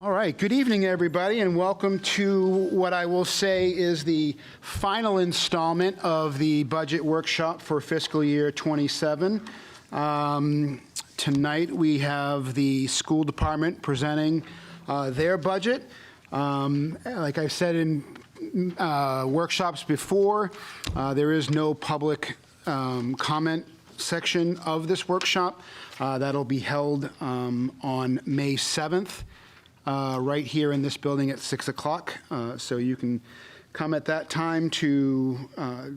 All right, good evening, everybody, and welcome to what I will say is the final installment of the budget workshop for fiscal year 27. Tonight we have the school department presenting their budget. Like I said in workshops before, there is no public comment section of this workshop. That'll be held on May 7th. Right here in this building at 6 o'clock. So you can come at that time to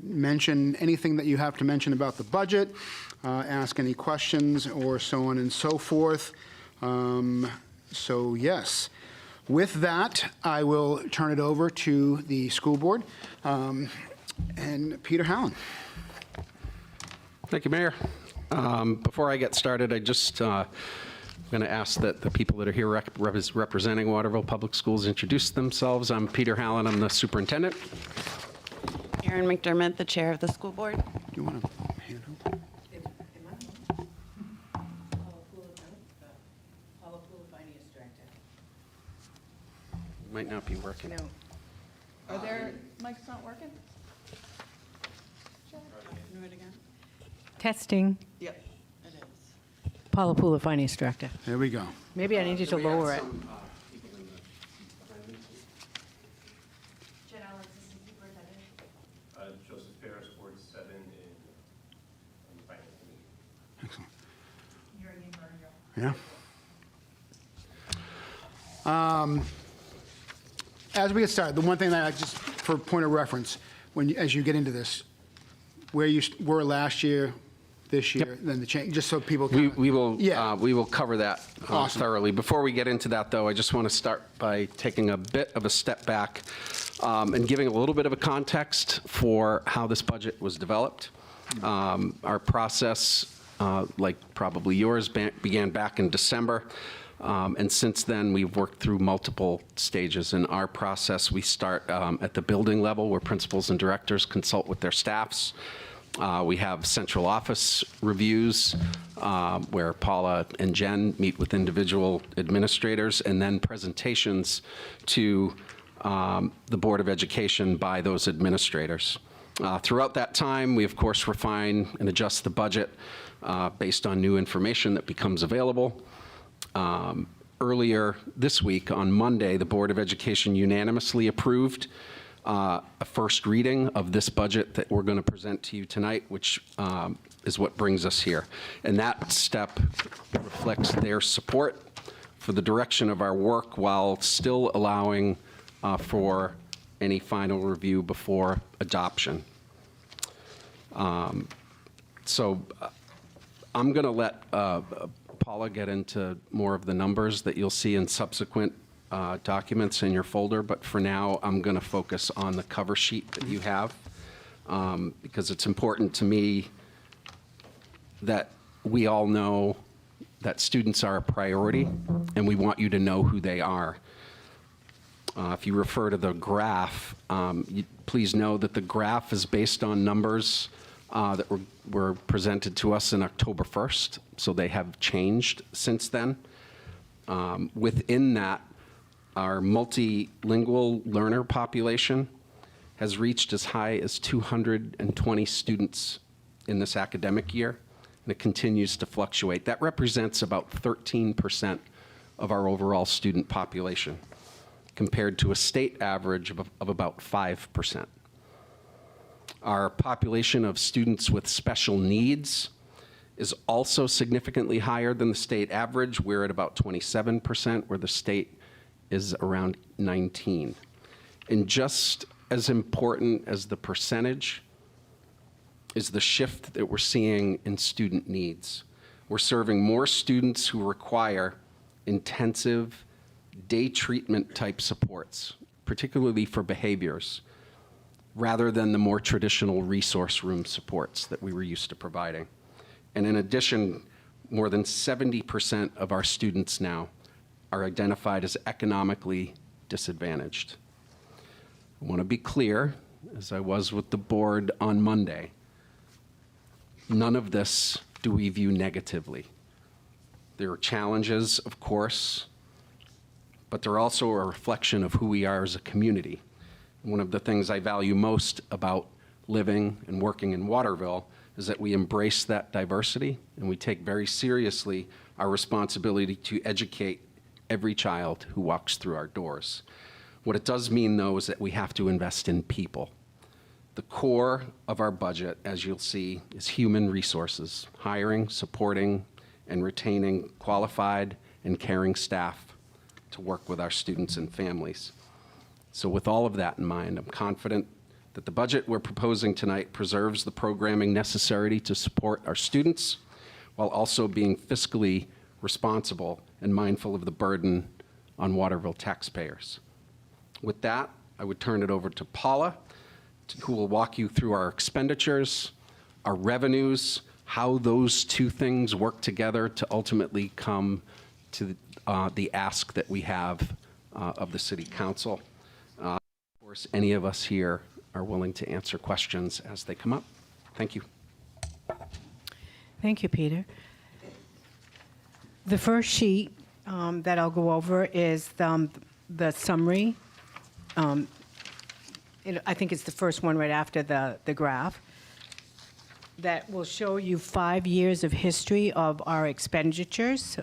mention anything that you have to mention about the budget, ask any questions, or so on and so forth. So yes, with that, I will turn it over to the school board and Peter Hallen. Thank you, Mayor. Before I get started, I just I'm going to ask that the people that are here representing Waterville Public Schools introduce themselves. I'm Peter Hallen. I'm the superintendent. Erin McDermott, the chair of the school board. Do you want to hand over? Might not be working. No. Are there mics not working? Do it again? Testing. Yep, it is. Paula Pula, Finance Director. There we go. Maybe I need you to lower it. Joseph Ferris, Ward 7 in Finance Committee. Excellent. Yeah. As we get started, the one thing that I just, for point of reference, as you get into this, where you were last year, this year, then the change, just so people can. We will Yeah. we will cover that Awesome. thoroughly. Before we get into that, though, I just want to start by taking a bit of a step back and giving a little bit of a context for how this budget was developed. Our process, like probably yours, began back in December. And since then, we've worked through multiple stages. In our process, we start at the building level, where principals and directors consult with their staffs. We have central office reviews, where Paula and Jen meet with individual administrators, and then presentations to the Board of Education by those administrators. Throughout that time, we, of course, refine and adjust the budget based on new information that becomes available. Earlier this week, on Monday, the Board of Education unanimously approved a first reading of this budget that we're going to present to you tonight, which is what brings us here. And that step reflects their support for the direction of our work while still allowing for any final review before adoption. So I'm going to let Paula get into more of the numbers that you'll see in subsequent documents in your folder, but for now, I'm going to focus on the cover sheet that you have, because it's important to me that we all know that students are a priority, and we want you to know who they are. If you refer to the graph, please know that the graph is based on numbers that were presented to us in October 1st, so they have changed since then. Within that, our multilingual learner population has reached as high as 220 students in this academic year, and it continues to fluctuate. That represents about 13% of our overall student population, compared to a state average of about 5%. Our population of students with special needs is also significantly higher than the state average. We're at about 27%, where the state is around 19. And just as important as the percentage is the shift that we're seeing in student needs. We're serving more students who require intensive day treatment type supports, particularly for behaviors, rather than the more traditional resource room supports that we were used to providing. And in addition, more than 70% of our students now are identified as economically disadvantaged. I want to be clear, as I was with the board on Monday, none of this do we view negatively. There are challenges, of course, but they're also a reflection of who we are as a community. One of the things I value most about living and working in Waterville is that we embrace that diversity and we take very seriously our responsibility to educate every child who walks through our doors. What it does mean, though, is that we have to invest in people. The core of our budget, as you'll see, is human resources, hiring, supporting, and retaining qualified and caring staff to work with our students and families. So with all of that in mind, I'm confident that the budget we're proposing tonight preserves the programming necessary to support our students while also being fiscally responsible and mindful of the burden on Waterville taxpayers. With that, I would turn it over to Paula, who will walk you through our expenditures, our revenues, how those two things work together to ultimately come to the ask that we have of the City Council. Of course, any of us here are willing to answer questions as they come up. Thank you. Thank you, Peter. The first sheet that I'll go over is the summary. I think it's the first one right after the graph that will show you 5 years of history of our expenditures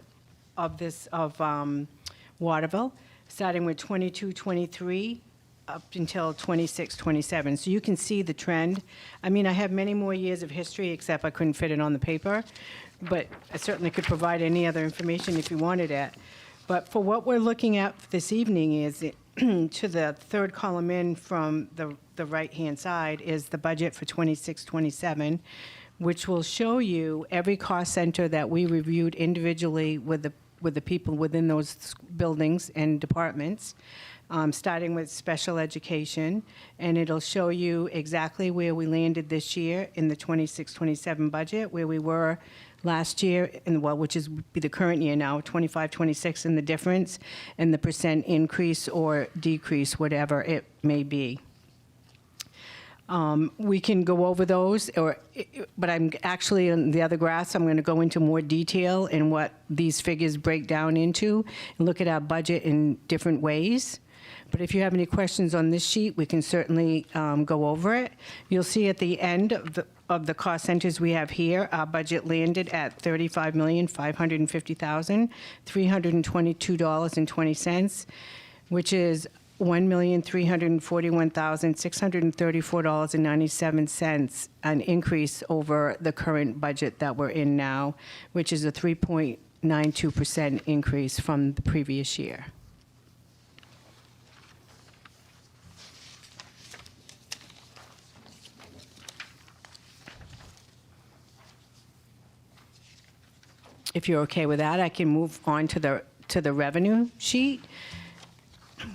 of Waterville, starting with 22-23 up until 26-27. So you can see the trend. I mean, I have many more years of history, except I couldn't fit it on the paper, but I certainly could provide any other information if you wanted it. But for what we're looking at this evening is to the third column in from the right-hand side is the budget for 26-27, which will show you every cost center that we reviewed individually with the people within those buildings and departments, starting with special education, and it'll show you exactly where we landed this year in the 26-27 budget, where we were last year, which is be the current year now, 25-26, and the difference, and the percent increase or decrease, whatever it may be. We can go over those, but I'm actually, in the other graphs, I'm going to go into more detail in what these figures break down into and look at our budget in different ways. But if you have any questions on this sheet, we can certainly go over it. You'll see at the end of the cost centers we have here, our budget landed at $35,550,322.20, which is $1,341,634.97, an increase over the current budget that we're in now, which is a 3.92% increase from the previous year. If you're okay with that, I can move on to the revenue sheet,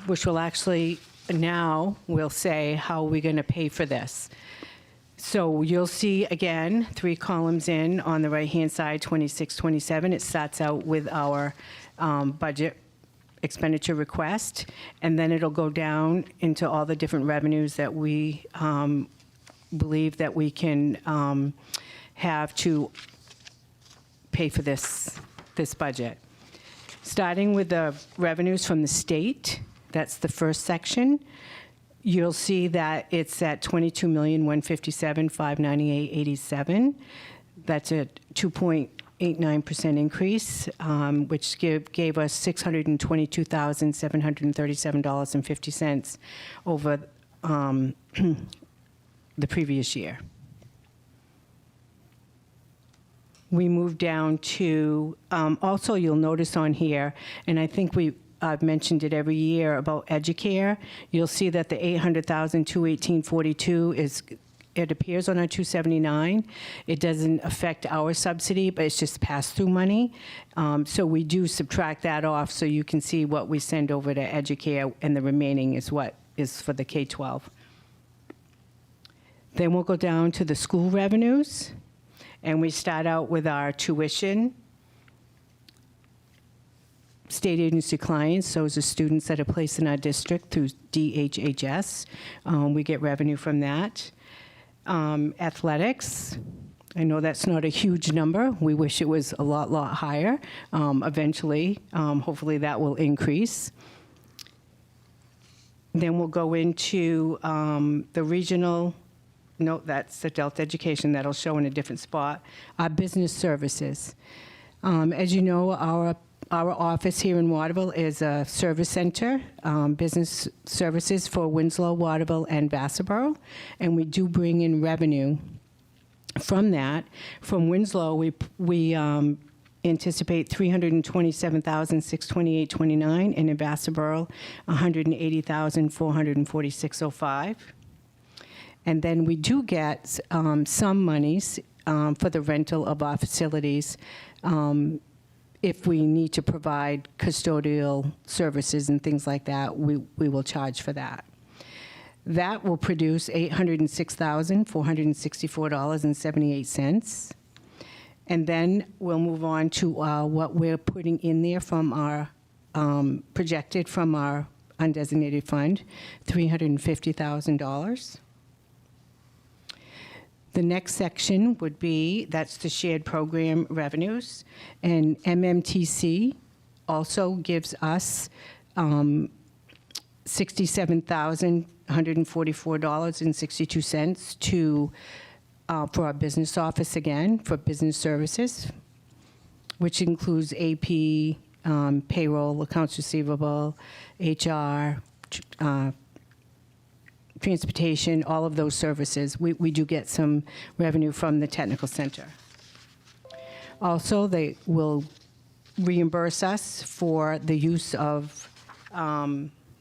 which will actually now will say how we're going to pay for this. So you'll see, again, 3 columns in on the right-hand side, 26-27. It starts out with our budget expenditure request, and then it'll go down into all the different revenues that we believe that we can have to pay for this budget. Starting with the revenues from the state, that's the first section. You'll see that it's at $22,157,598.87. That's a 2.89% increase, which gave us $622,737.50 over the previous year. We move down to, also you'll notice on here, and I think I've mentioned it every year about Educare. You'll see that the $800,218.42 it appears on our 279. It doesn't affect our subsidy, but it's just pass-through money. So we do subtract that off so you can see what we send over to Educare, and the remaining is what is for the K-12. Then we'll go down to the school revenues. And we start out with our tuition, state agency clients, those are students that are placed in our district through DHHS. We get revenue from that. Athletics, I know that's not a huge number. We wish it was a lot higher. Eventually, hopefully that will increase. Then we'll go into the regional, no, that's adult education, that'll show in a different spot. Our business services. As you know, our office here in Waterville is a service center, business services for Winslow, Waterville, and Vassarboro, and we do bring in revenue from that. From Winslow, we anticipate $327,628.29, and in Vassarboro, $180,446.05. And then we do get some monies for the rental of our facilities if we need to provide custodial services and things like that, we will charge for that. That will produce $806,464.78. And then we'll move on to what we're putting in there from our, projected from our undesignated fund, $350,000. The next section would be, that's the shared program revenues, and MMTC also gives us $67,144.62 to, for our business office again, for business services, which includes AP, payroll, accounts receivable, HR, transportation, all of those services. We do get some revenue from the technical center. Also, they will reimburse us for the use of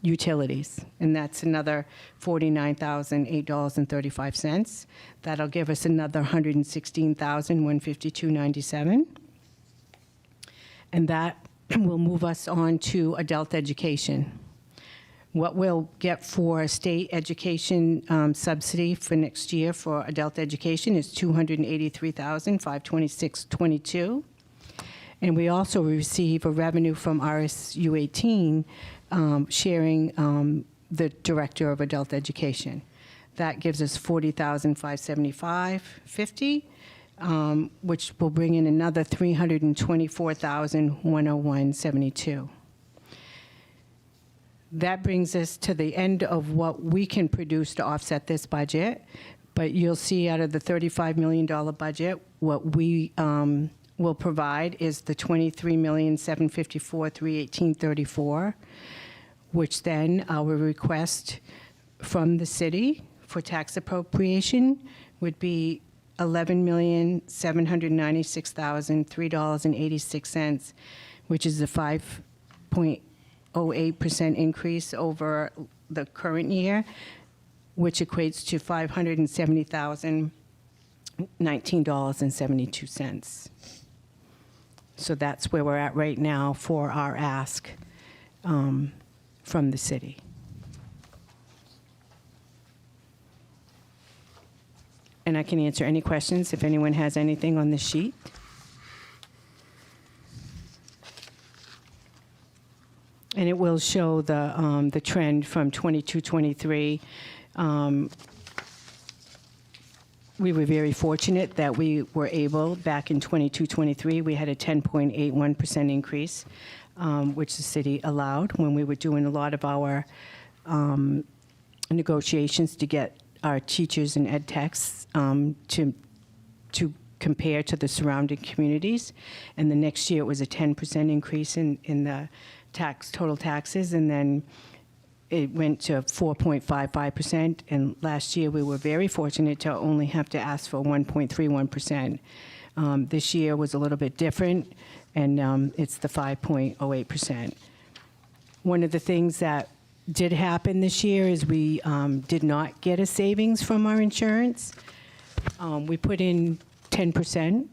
utilities, and that's another $49,008.35. That'll give us another $116,152.97. And that will move us on to adult education. What we'll get for state education subsidy for next year for adult education is $283,526.22. And we also receive a revenue from RSU 18 sharing the director of adult education. That gives us $40,575.50, which will bring in another $324,101.72. That brings us to the end of what we can produce to offset this budget. But you'll see out of the $35 million budget, what we will provide is the $23,754,318.34, which then our request from the city for tax appropriation would be $11,796,003.86, which is a 5.08% increase over the current year, which equates to $570,019.72. So that's where we're at right now for our ask from the city. And I can answer any questions if anyone has anything on the sheet. And it will show the trend from 22-23. We were very fortunate that we were able, back in 22-23, we had a 10.81% increase, which the city allowed when we were doing a lot of our negotiations to get our teachers and ed techs to compare to the surrounding communities. And the next year it was a 10% increase in the total taxes, and then it went to 4.55%, and last year we were very fortunate to only have to ask for 1.31%. This year was a little bit different, and it's the 5.08%. One of the things that did happen this year is we did not get a savings from our insurance. We put in 10%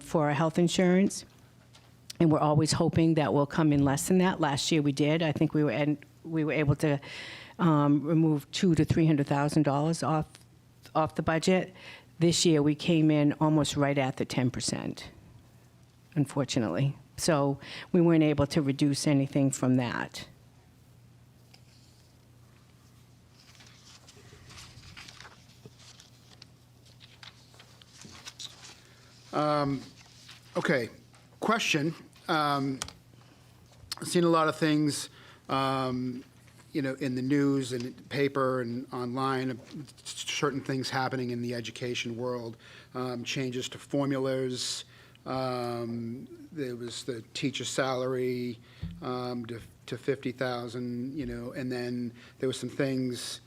for our health insurance, and we're always hoping that we'll come in less than that. Last year we did. I think we were able to remove $200,000 to $300,000 off the budget. This year we came in almost right at the 10%, unfortunately. So we weren't able to reduce anything from that. Okay, question. I've seen a lot of things in the news and paper and online, certain things happening in the education world, changes to formulas. There was the teacher salary to 50,000, and then there was some things,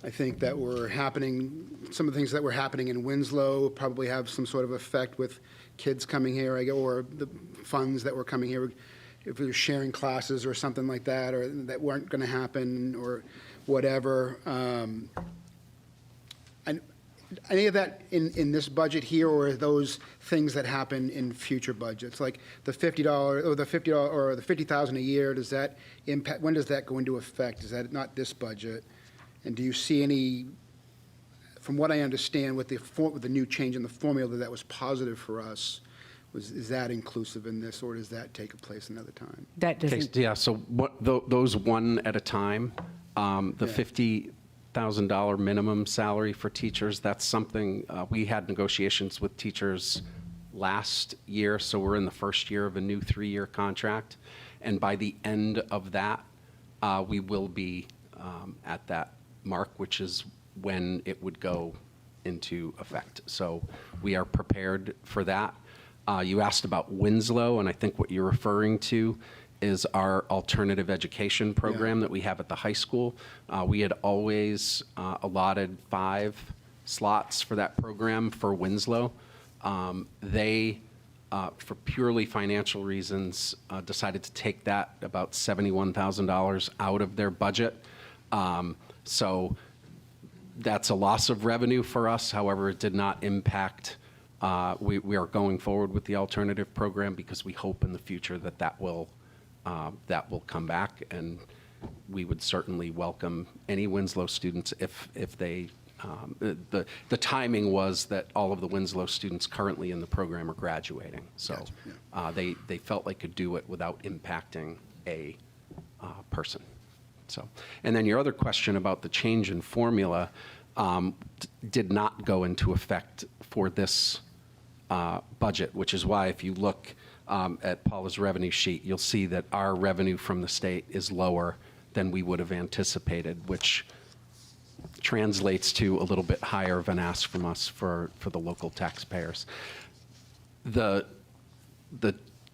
I think, that were happening, some of the things that were happening in Winslow probably have some sort of effect with kids coming here, or the funds that were coming here, if we were sharing classes or something like that, or that weren't going to happen, or whatever. And any of that in this budget here, or are those things that happen in future budgets, like the $50 or the $50 or the $50,000 a year? Does that impact? When does that go into effect? Is that not this budget? And do you see any? From what I understand, with the new change in the formula, that was positive for us. Is that inclusive in this, or does that take place another time? That doesn't, Yeah, so those one at a time, the $50,000 minimum salary for teachers, that's something, we had negotiations with teachers last year, so we're in the first year of a new 3-year contract. And by the end of that, we will be at that mark, which is when it would go into effect. So we are prepared for that. You asked about Winslow, and I think what you're referring to is our alternative education program that we have at the high school. We had always allotted 5 slots for that program for Winslow. They, for purely financial reasons, decided to take that about $71,000 out of their budget. So that's a loss of revenue for us. However, it did not impact. We are going forward with the alternative program because we hope in the future that will come back, and we would certainly welcome any Winslow students if they. The timing was that all of the Winslow students currently in the program are graduating, so they felt they could do it without impacting a person. So, and then your other question about the change in formula did not go into effect for this budget, which is why if you look at Paula's revenue sheet, you'll see that our revenue from the state is lower than we would have anticipated, which translates to a little bit higher of an ask from us for the local taxpayers. The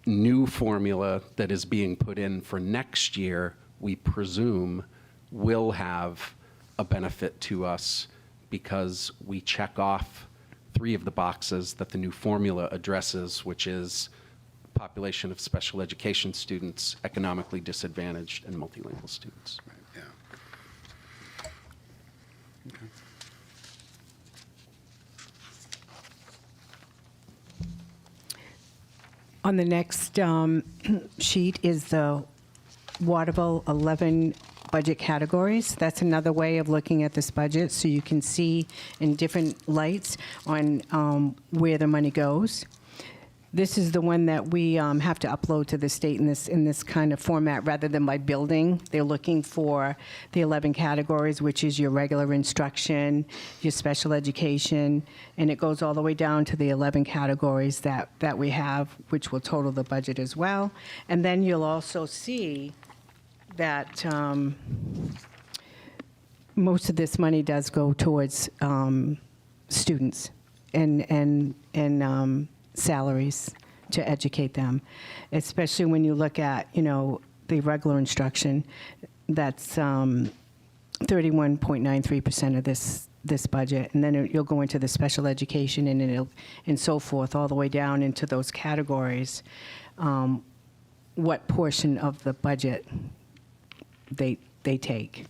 new formula that is being put in for next year, we presume, will have a benefit to us because we check off 3 of the boxes that the new formula addresses, which is population of special education students, economically disadvantaged, and multilingual students. Right, yeah. Okay. on the next sheet is the Waterville 11 budget categories. That's another way of looking at this budget, so you can see in different lights on where the money goes. This is the one that we have to upload to the state in this kind of format rather than by building. They're looking for the 11 categories, which is your regular instruction, your special education, and it goes all the way down to the 11 categories that we have, which will total the budget as well. And then you'll also see that most of this money does go towards students and salaries to educate them, especially when you look at, the regular instruction. That's 31.93% of this budget, and then you'll go into the special education and so forth, all the way down into those categories. What portion of the budget they take.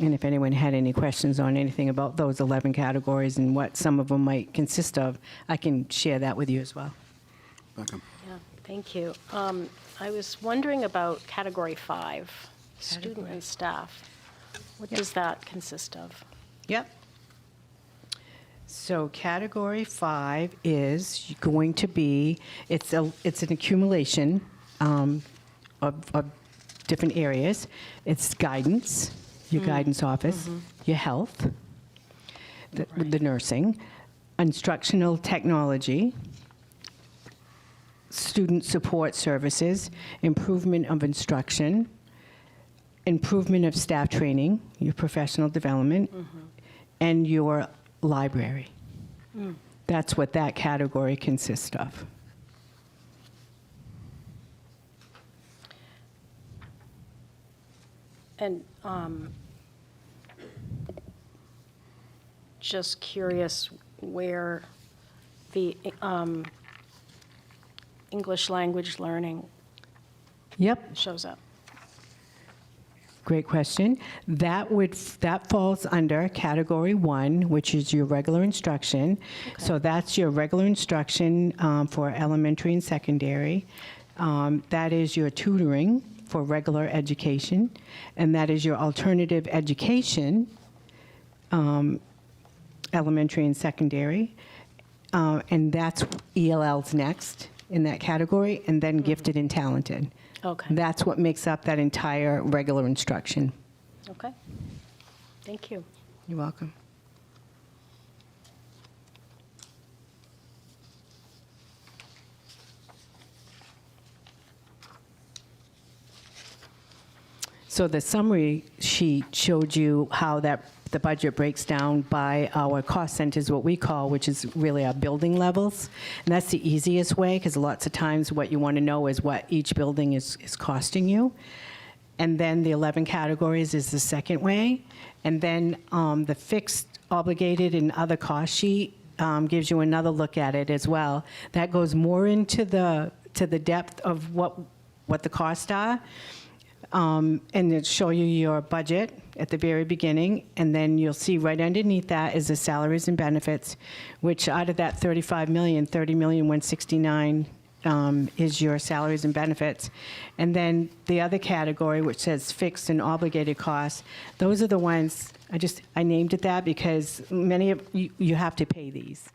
And if anyone had any questions on anything about those 11 categories and what some of them might consist of, I can share that with you as well. Becca. Yeah, thank you. I was wondering about Category 5, student and staff. What does that consist of? Yep. So Category 5 is going to be, it's an accumulation of different areas. It's guidance, your guidance office, your health, the nursing, instructional technology, student support services, improvement of instruction, improvement of staff training, your professional development, and your library. That's what that category consists of. And just curious where the English language learning Yep, shows up. great question. That falls under Category 1, which is your regular instruction. So that's your regular instruction for elementary and secondary. That is your tutoring for regular education, and that is your alternative education, elementary and secondary. And that's ELL's next in that category, and then gifted and talented. Okay. That's what makes up that entire regular instruction. Okay. Thank you. You're welcome. So the summary sheet showed you how the budget breaks down by our cost centers, what we call, which is really our building levels. And that's the easiest way, because lots of times what you want to know is what each building is costing you. And then the 11 categories is the second way. And then the fixed, obligated, and other cost sheet gives you another look at it as well. That goes more into the depth of what the costs are. And it'll show you your budget at the very beginning, and then you'll see right underneath that is the salaries and benefits, which out of that 35 million, 30,169 is your salaries and benefits. And then the other category, which says fixed and obligated costs, those are the ones, I named it that because many of you have to pay these.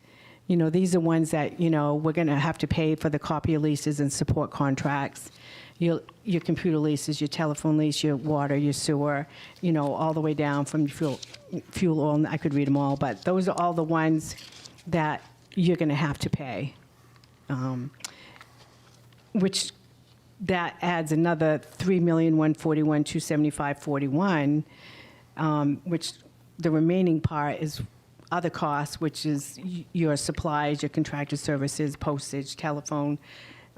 You know, these are ones that, you know, we're going to have to pay for the copier leases and support contracts. Your computer leases, your telephone lease, your water, your sewer, you know, all the way down from fuel oil. I could read them all, but those are all the ones that you're going to have to pay, which that adds another $3,141,275.41, which the remaining part is other costs, which is your supplies, your contracted services, postage, telephone,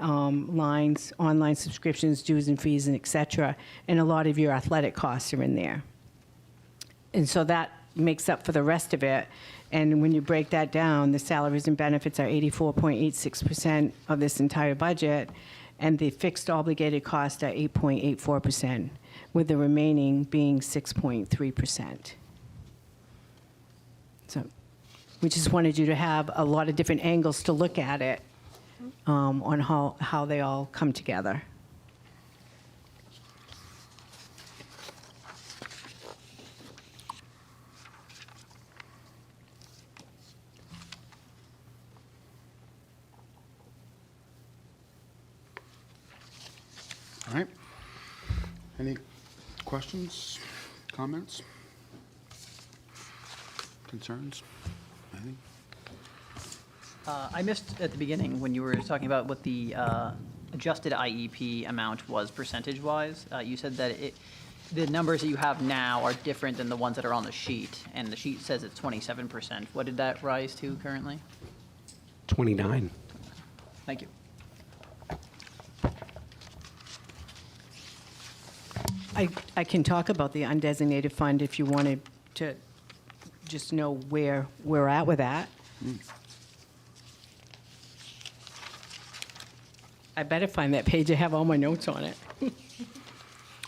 lines, online subscriptions, dues and fees, and et cetera. And a lot of your athletic costs are in there. And so that makes up for the rest of it. And when you break that down, the salaries and benefits are 84.86% of this entire budget, and the fixed obligated costs are 8.84%, with the remaining being 6.3%. So we just wanted you to have a lot of different angles to look at it. On how they all come together. All right. Any questions, comments, concerns? Anything? I missed at the beginning when you were talking about what the adjusted IEP amount was percentage-wise. You said that the numbers that you have now are different than the ones that are on the sheet, and the sheet says it's 27%. What did that rise to currently? 29. Thank you. I can talk about the undesignated fund if you wanted to just know where we're at with that. I better find that page. I have all my notes on it. I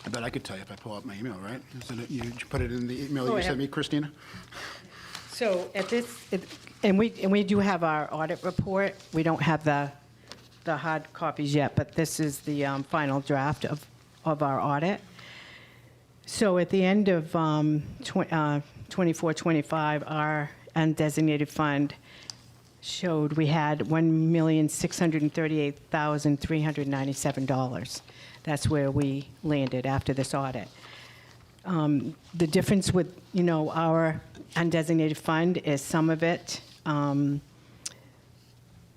bet I could tell you if I pull up my email, right? Isn't it, you put it in the email Oh, I you sent have- me, Christina? So at this, and we do have our audit report. We don't have the hard copies yet, but this is the final draft of our audit. So at the end of 24-25, our undesignated fund showed we had $1,638,397. That's where we landed after this audit. The difference with, our undesignated fund is some of it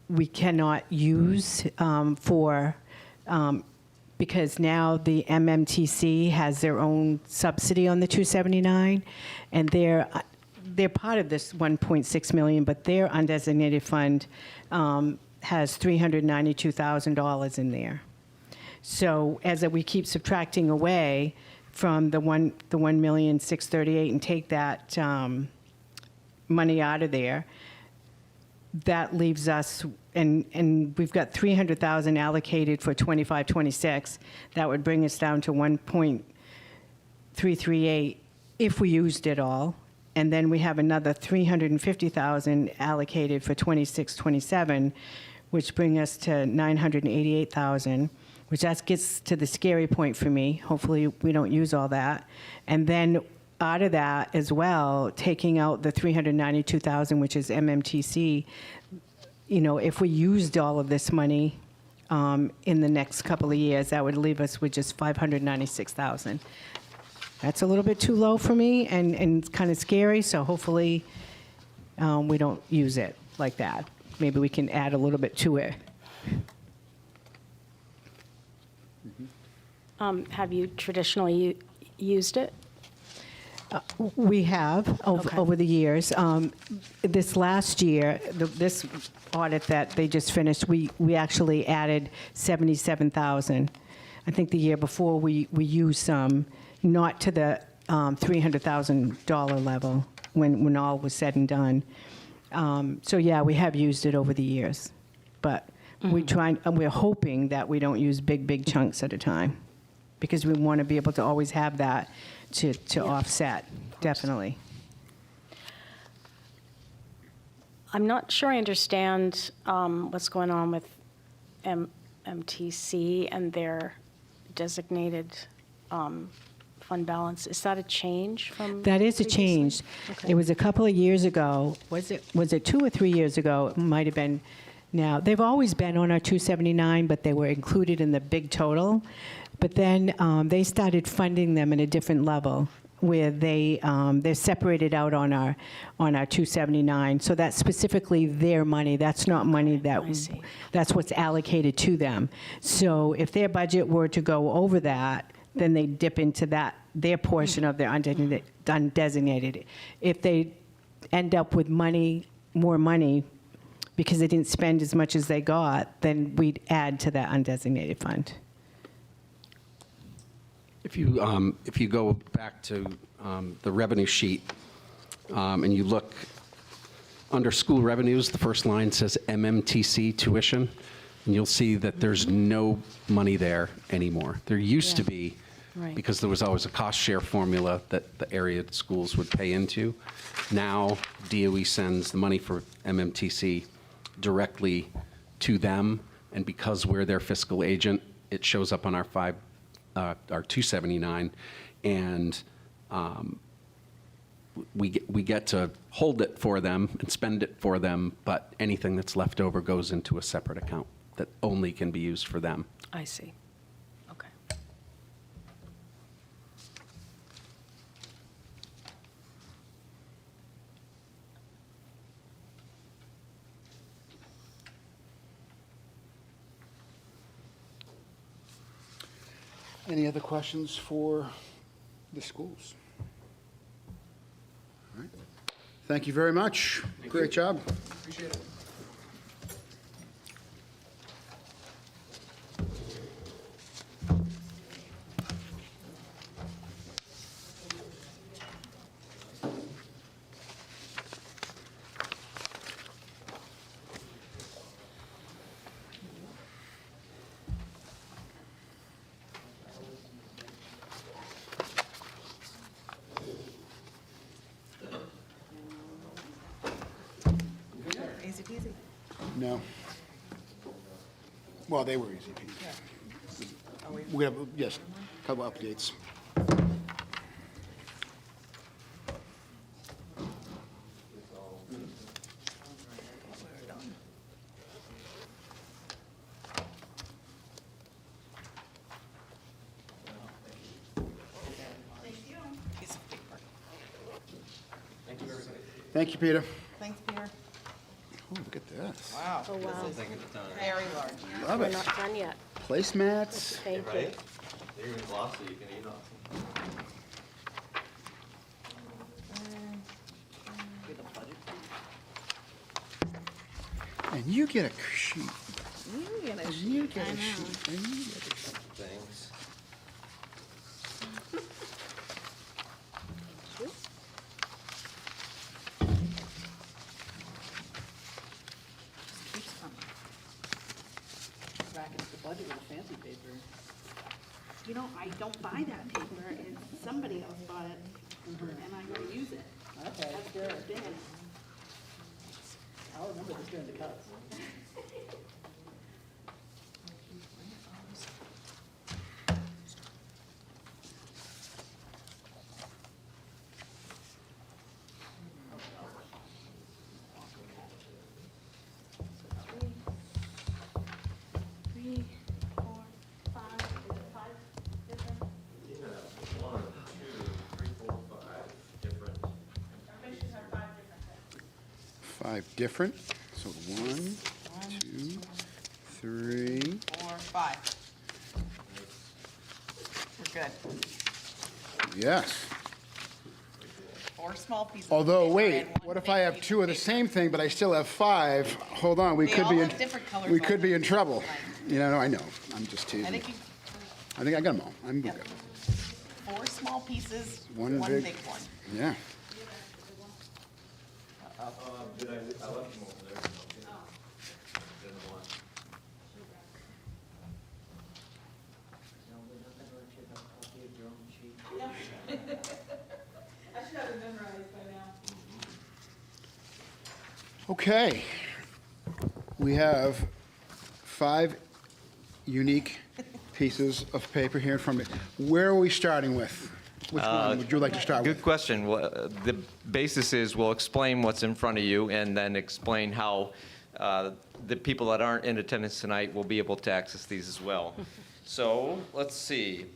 we cannot use because now the MMTC has their own subsidy on the 279, and they're part of this 1.6 million, but their undesignated fund has $392,000 in there. So as we keep subtracting away from the 1,638,000 and take that money out of there, that leaves us, and we've got 300,000 allocated for 25-26. That would bring us down to 1.338 if we used it all. And then we have another 350,000 allocated for 26-27, which bring us to 988,000, which that gets to the scary point for me. Hopefully we don't use all that. And then out of that as well, taking out the 392,000, which is MMTC, if we used all of this money in the next couple of years, that would leave us with just 596,000. That's a little bit too low for me and kind of scary, so hopefully we don't use it like that. Maybe we can add a little bit to it. Have you traditionally used it? We have over the years. This last year, this audit that they just finished, we actually added 77,000. I think the year before we used some, not to the $300,000 level when all was said and done. So yeah, we have used it over the years, but we're hoping that we don't use big chunks at a time, because we want to be able to always have that to offset, definitely. I'm not sure I understand what's going on with MTC and their designated fund balance. Is that a change from? That is a previously? change. Okay. It was a couple of years ago. Was it 2 or 3 years ago? It might have been now. They've always been on our 279, but they were included in the big total. But then they started funding them at a different level, where they're separated out on our 279. So that's specifically their money. That's not money that I see. that's what's allocated to them. So if their budget were to go over that, then they dip into their portion of their undesignated. If they end up with more money, because they didn't spend as much as they got, then we'd add to that undesignated fund. If you go back to the revenue sheet and you look under school revenues, the first line says MMTC tuition, and you'll see that there's no money there anymore. There used to be, Right. because there was always a cost share formula that the area schools would pay into. Now DOE sends the money for MMTC directly to them, and because we're their fiscal agent, it shows up on our 279, and we get to hold it for them and spend it for them, but anything that's left over goes into a separate account that only can be used for them. I see. Okay. Any other questions for the schools? All right. Thank you very much. Great job. Appreciate it. Easy peasy. No. Well, they were easy peasy. We have, yes, a couple updates. Piece of paper. Thank you, Peter. Thanks, Peter. Oh, look at this. Yes. Wow. Oh, wow. Very large. Love We're it. not done yet. Placemats. Thank you. Right? They're even glossy, you can eat off them. And you get a sheet. You get a And sheet. you get I a know. sheet. And you get a sheet. Thanks. Keeps coming. Back into the budget with a fancy paper. You know, I don't buy that paper, and somebody else bought it, and I'm gonna use it. Okay, That's good. the thing. I'll remember this during the cuts. Three, 4, 5, is it 5 different? Yeah, 1, 2, 3, 4, 5 different. Our missions are 5 different. 5 different. So 1, 2, 3. 4, 5. We're good. Yes. 4 small pieces. of Although, paper wait, and one what if big I have piece 2 of the paper. same thing, but I still have 5? Hold on, we They could all be in, have different colors we on could be them. in trouble. Right. You know, I know. I'm just I teasing. think you, I think I got them all. I'm good. 4 small pieces, One one big- big one. Yeah. Did I left them over there. Didn't want. Okay. We have 5 unique pieces of paper here in front of me. Where are we starting with? Which one would you like to start Good with? question. The basis is we'll explain what's in front of you and then explain how the people that aren't in attendance tonight will be able to access these as well. So let's see.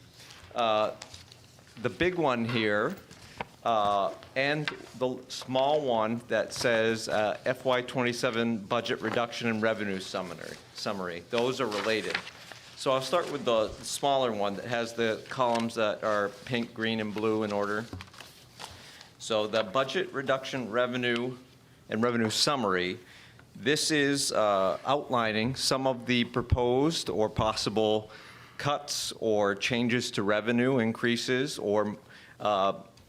The big one here and the small one that says FY27 budget reduction and revenue summary. Those are related. So I'll start with the smaller one that has the columns that are pink, green, and blue in order. So the budget reduction revenue and revenue summary, this is outlining some of the proposed or possible cuts or changes to revenue increases or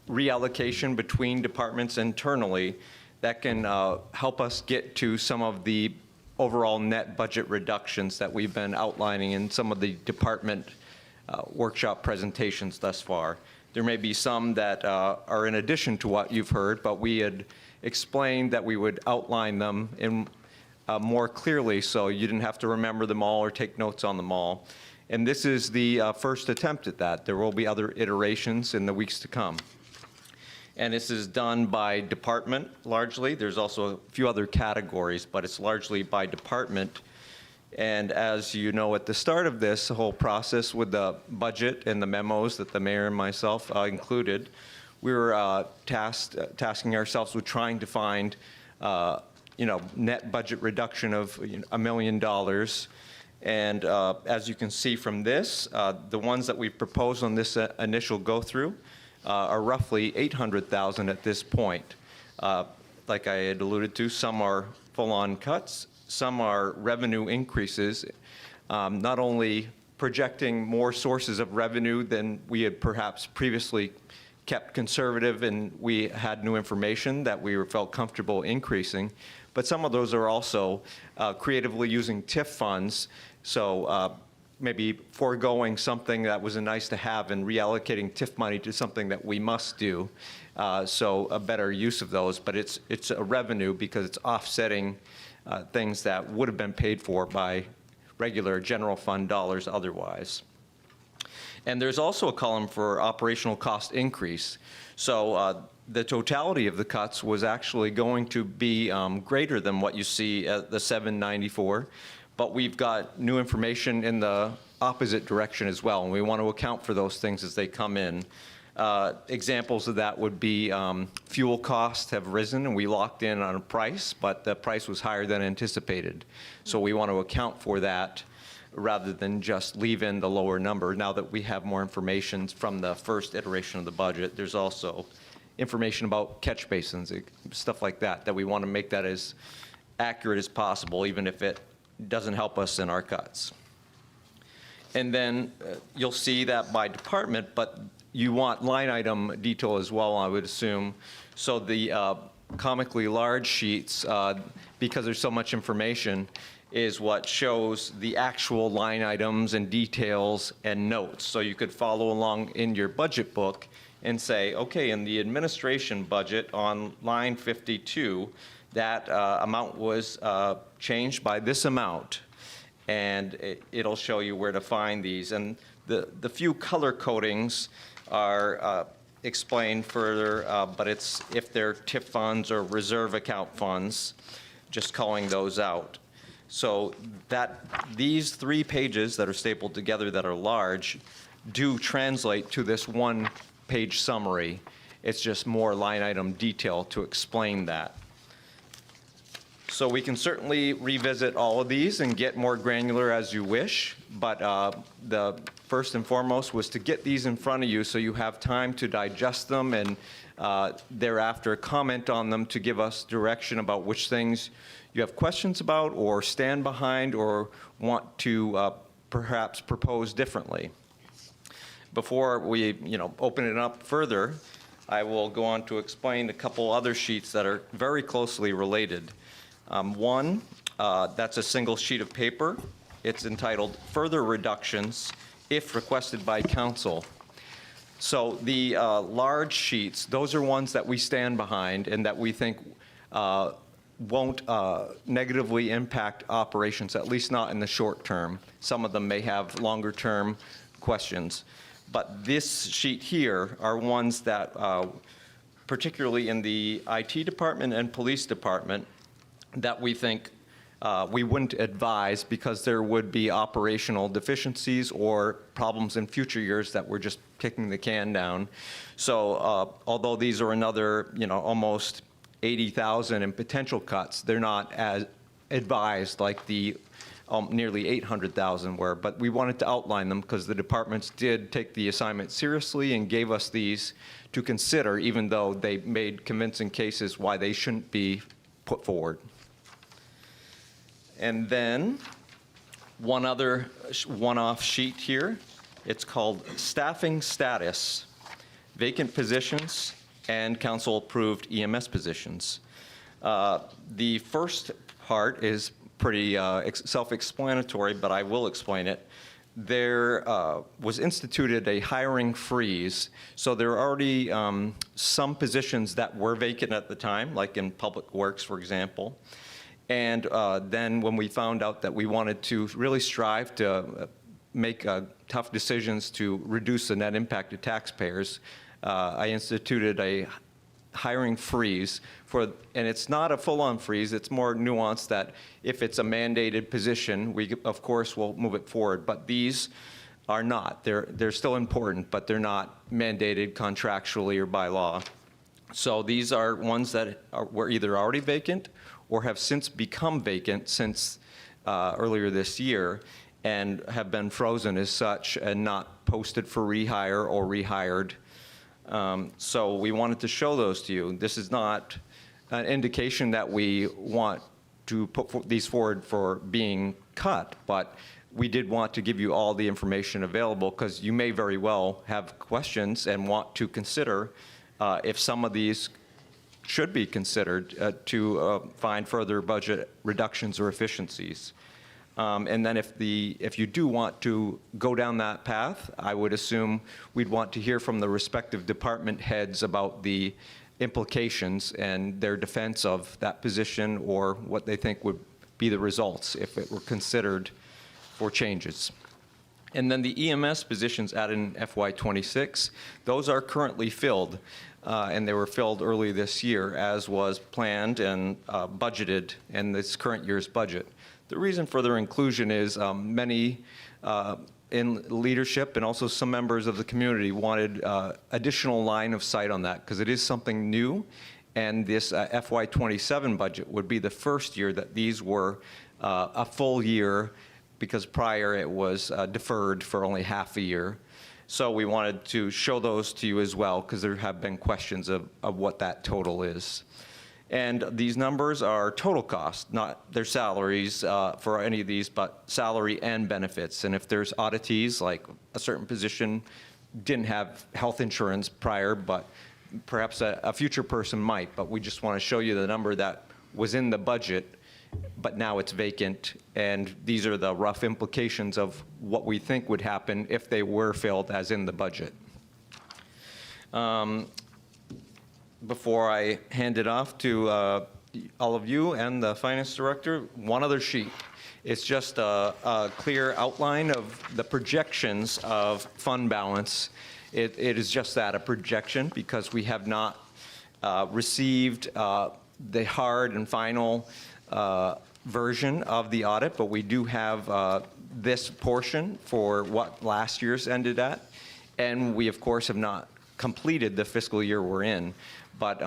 reallocation between departments internally that can help us get to some of the overall net budget reductions that we've been outlining in some of the department workshop presentations thus far. There may be some that are in addition to what you've heard, but we had explained that we would outline them in more clearly so you didn't have to remember them all or take notes on them all. And this is the first attempt at that. There will be other iterations in the weeks to come. And this is done by department largely. There's also a few other categories, but it's largely by department. And as you know, at the start of this whole process with the budget and the memos that the mayor and myself included, we were tasking ourselves with trying to find, net budget reduction of $1 million. And as you can see from this, the ones that we've proposed on this initial go-through are roughly $800,000 at this point. Like I had alluded to, some are full-on cuts, some are revenue increases, not only projecting more sources of revenue than we had perhaps previously kept conservative and we had new information that we felt comfortable increasing, but some of those are also creatively using TIF funds, so maybe foregoing something that was a nice to have and reallocating TIF money to something that we must do. So a better use of those, but it's a revenue because it's offsetting things that would have been paid for by regular general fund dollars otherwise. And there's also a column for operational cost increase. So the totality of the cuts was actually going to be greater than what you see at the 794. But we've got new information in the opposite direction as well, and we want to account for those things as they come in. Examples of that would be fuel costs have risen, and we locked in on a price, but the price was higher than anticipated. So we want to account for that rather than just leave in the lower number. Now that we have more information from the first iteration of the budget, there's also information about catch basins, stuff like that, that we want to make that as accurate as possible, even if it doesn't help us in our cuts. And then you'll see that by department, but you want line item detail as well, I would assume. So the comically large sheets, because there's so much information, is what shows the actual line items and details and notes. So you could follow along in your budget book and say, okay, in the administration budget on line 52, that amount was changed by this amount. And it'll show you where to find these. And the few color codings are explained further, but it's if they're TIF funds or reserve account funds, just calling those out. So that these 3 pages that are stapled together that are large do translate to this one-page summary. It's just more line item detail to explain that. So we can certainly revisit all of these and get more granular as you wish, but the first and foremost was to get these in front of you so you have time to digest them and thereafter comment on them to give us direction about which things you have questions about or stand behind or want to perhaps propose differently. Before we open it up further, I will go on to explain a couple other sheets that are very closely related. One, that's a single sheet of paper. It's entitled Further Reductions If Requested by Council. So the large sheets, those are ones that we stand behind and that we think won't negatively impact operations, at least not in the short term. Some of them may have longer term questions. But this sheet here are ones that, particularly in the IT department and police department, that we think we wouldn't advise because there would be operational deficiencies or problems in future years that we're just kicking the can down. So although these are another, almost 80,000 in potential cuts, they're not as advised like the nearly 800,000 were, but we wanted to outline them because the departments did take the assignment seriously and gave us these to consider, even though they made convincing cases why they shouldn't be put forward. And then one other one-off sheet here. It's called Staffing Status, Vacant Positions, and Council-Approved EMS Positions. The first part is pretty self-explanatory, but I will explain it. There was instituted a hiring freeze, so there are already some positions that were vacant at the time, like in Public Works, for example. And then when we found out that we wanted to really strive to make tough decisions to reduce the net impact to taxpayers, I instituted a hiring freeze and it's not a full-on freeze, it's more nuanced that if it's a mandated position, we of course will move it forward, but these are not. They're still important, but they're not mandated contractually or by law. So these are ones that were either already vacant or have since become vacant since earlier this year and have been frozen as such and not posted for rehire or rehired. So we wanted to show those to you. This is not an indication that we want to put these forward for being cut, but we did want to give you all the information available because you may very well have questions and want to consider if some of these should be considered to find further budget reductions or efficiencies. And then if you do want to go down that path, I would assume we'd want to hear from the respective department heads about the implications and their defense of that position or what they think would be the results if it were considered for changes. And then the EMS positions added in FY26, those are currently filled. And they were filled early this year, as was planned and budgeted in this current year's budget. The reason for their inclusion is many in leadership and also some members of the community wanted additional line of sight on that because it is something new. And this FY27 budget would be the first year that these were a full year because prior it was deferred for only half a year. So we wanted to show those to you as well because there have been questions of what that total is. And these numbers are total cost, not their salaries for any of these, but salary and benefits. And if there's oddities, like a certain position didn't have health insurance prior, but perhaps a future person might, but we just want to show you the number that was in the budget, but now it's vacant. And these are the rough implications of what we think would happen if they were filled as in the budget. Before I hand it off to all of you and the finance director, one other sheet. It's just a clear outline of the projections of fund balance. It is just that, a projection, because we have not received the hard and final version of the audit, but we do have this portion for what last year's ended at. And we, of course, have not completed the fiscal year we're in. But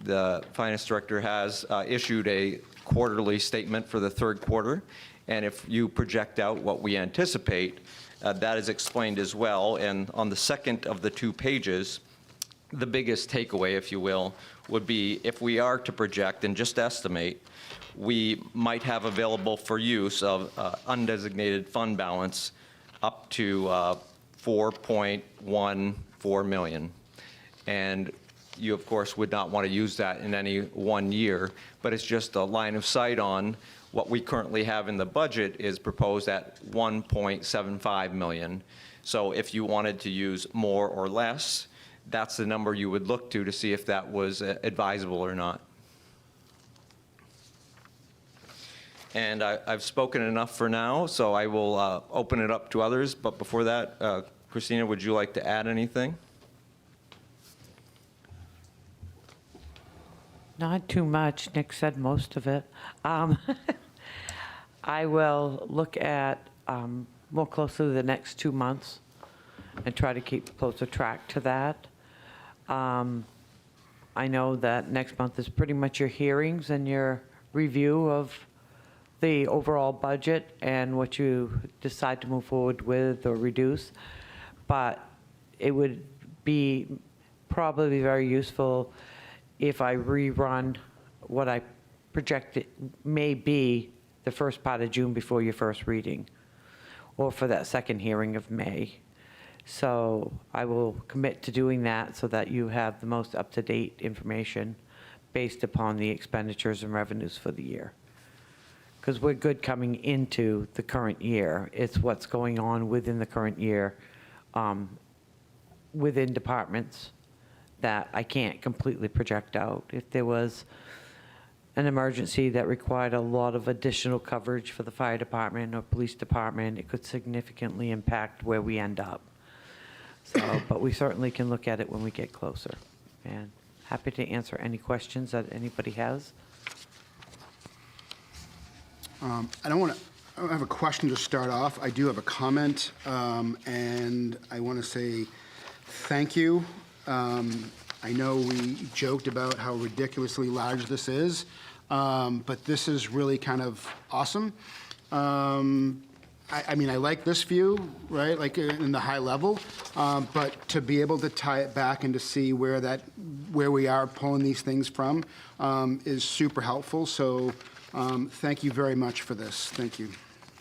the finance director has issued a quarterly statement for the third quarter. And if you project out what we anticipate, that is explained as well. And on the second of the 2 pages, the biggest takeaway, if you will, would be if we are to project and just estimate, we might have available for use of undesignated fund balance up to $4.14 million. And you, of course, would not want to use that in any one year, but it's just a line of sight on what we currently have in the budget is proposed at $1.75 million. So if you wanted to use more or less, that's the number you would look to see if that was advisable or not. And I've spoken enough for now, so I will open it up to others. But before that, Christina, would you like to add anything? Not too much. Nick said most of it. I will look at more closely the next 2 months and try to keep closer track to that. I know that next month is pretty much your hearings and your review of the overall budget and what you decide to move forward with or reduce. But it would be probably very useful if I rerun what I project it may be the first part of June before your first reading, or for that second hearing of May. So I will commit to doing that so that you have the most up-to-date information based upon the expenditures and revenues for the year. Because we're good coming into the current year. It's what's going on within the current year within departments that I can't completely project out. If there was an emergency that required a lot of additional coverage for the fire department or police department, it could significantly impact where we end up. So, but we certainly can look at it when we get closer. And happy to answer any questions that anybody has. I don't have a question to start off. I do have a comment, and I want to say thank you. I know we joked about how ridiculously large this is, but this is really kind of awesome. I mean, I like this view, right, like in the high level, but to be able to tie it back and to see where we are pulling these things from is super helpful. So thank you very much for this. Thank you.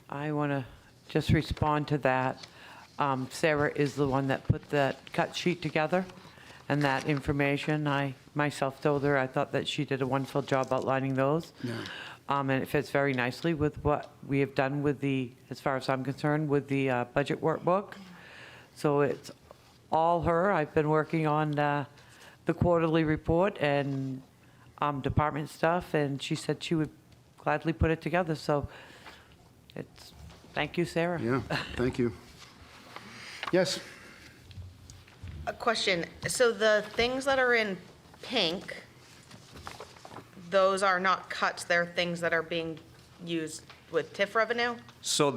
I want to just respond to that. Sarah is the one that put that cut sheet together and that information. I myself told her I thought that she did a wonderful job outlining those. Yeah. And it fits very nicely with what we have done with the, as far as I'm concerned, with the budget workbook. So it's all her. I've been working on the quarterly report and department stuff, and she said she would gladly put it together. So it's, thank you, Sarah. Yeah, thank you. Yes? A question. So the things that are in pink, those are not cuts, they're things that are being used with TIF revenue? So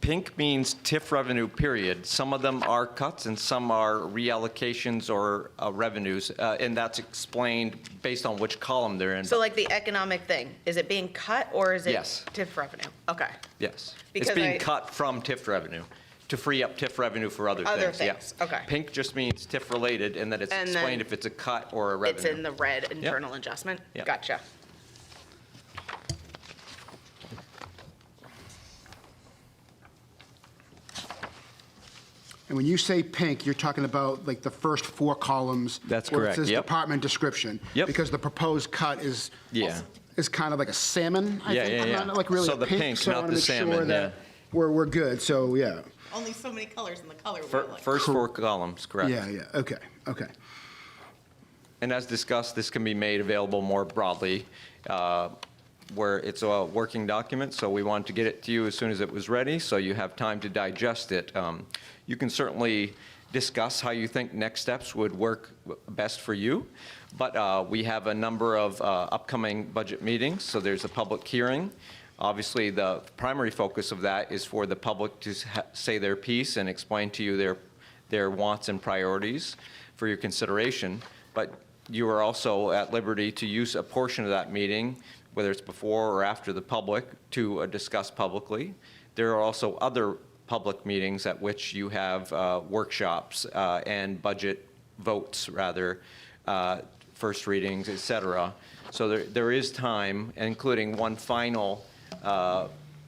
pink means TIF revenue, period. Some of them are cuts and some are reallocations or revenues, and that's explained based on which column they're in. So like the economic thing, is it being cut or is it Yes. TIF revenue? Okay. Yes. Because It's being I- cut from TIF revenue to free up TIF revenue for other things. Other yeah. things, okay. Pink just means TIF related, and then it's And then explained if it's a cut or a revenue. It's in the red internal adjustment? Yep. Gotcha. And when you say pink, you're talking about like the first 4 columns. That's where correct, it says yep. department description. Yep. Because the proposed cut is. Yeah. Is kind of like a salmon, I Yeah, think. yeah, yeah. Not like really So a the pink, pink, so I not wanna the make sure salmon, that we're good, so, yeah. Only so many colors in the color First 4 columns, correct. Yeah, yeah, okay, okay. And as discussed, this can be made available more broadly, where it's a working document, so we wanted to get it to you as soon as it was ready, so you have time to digest it. You can certainly discuss how you think next steps would work best for you, but we have a number of upcoming budget meetings, so there's a public hearing. Obviously, the primary focus of that is for the public to say their piece and explain to you their wants and priorities for your consideration. But you are also at liberty to use a portion of that meeting, whether it's before or after the public, to discuss publicly. There are also other public meetings at which you have workshops and budget votes, rather, first readings, et cetera. So there is time, including one final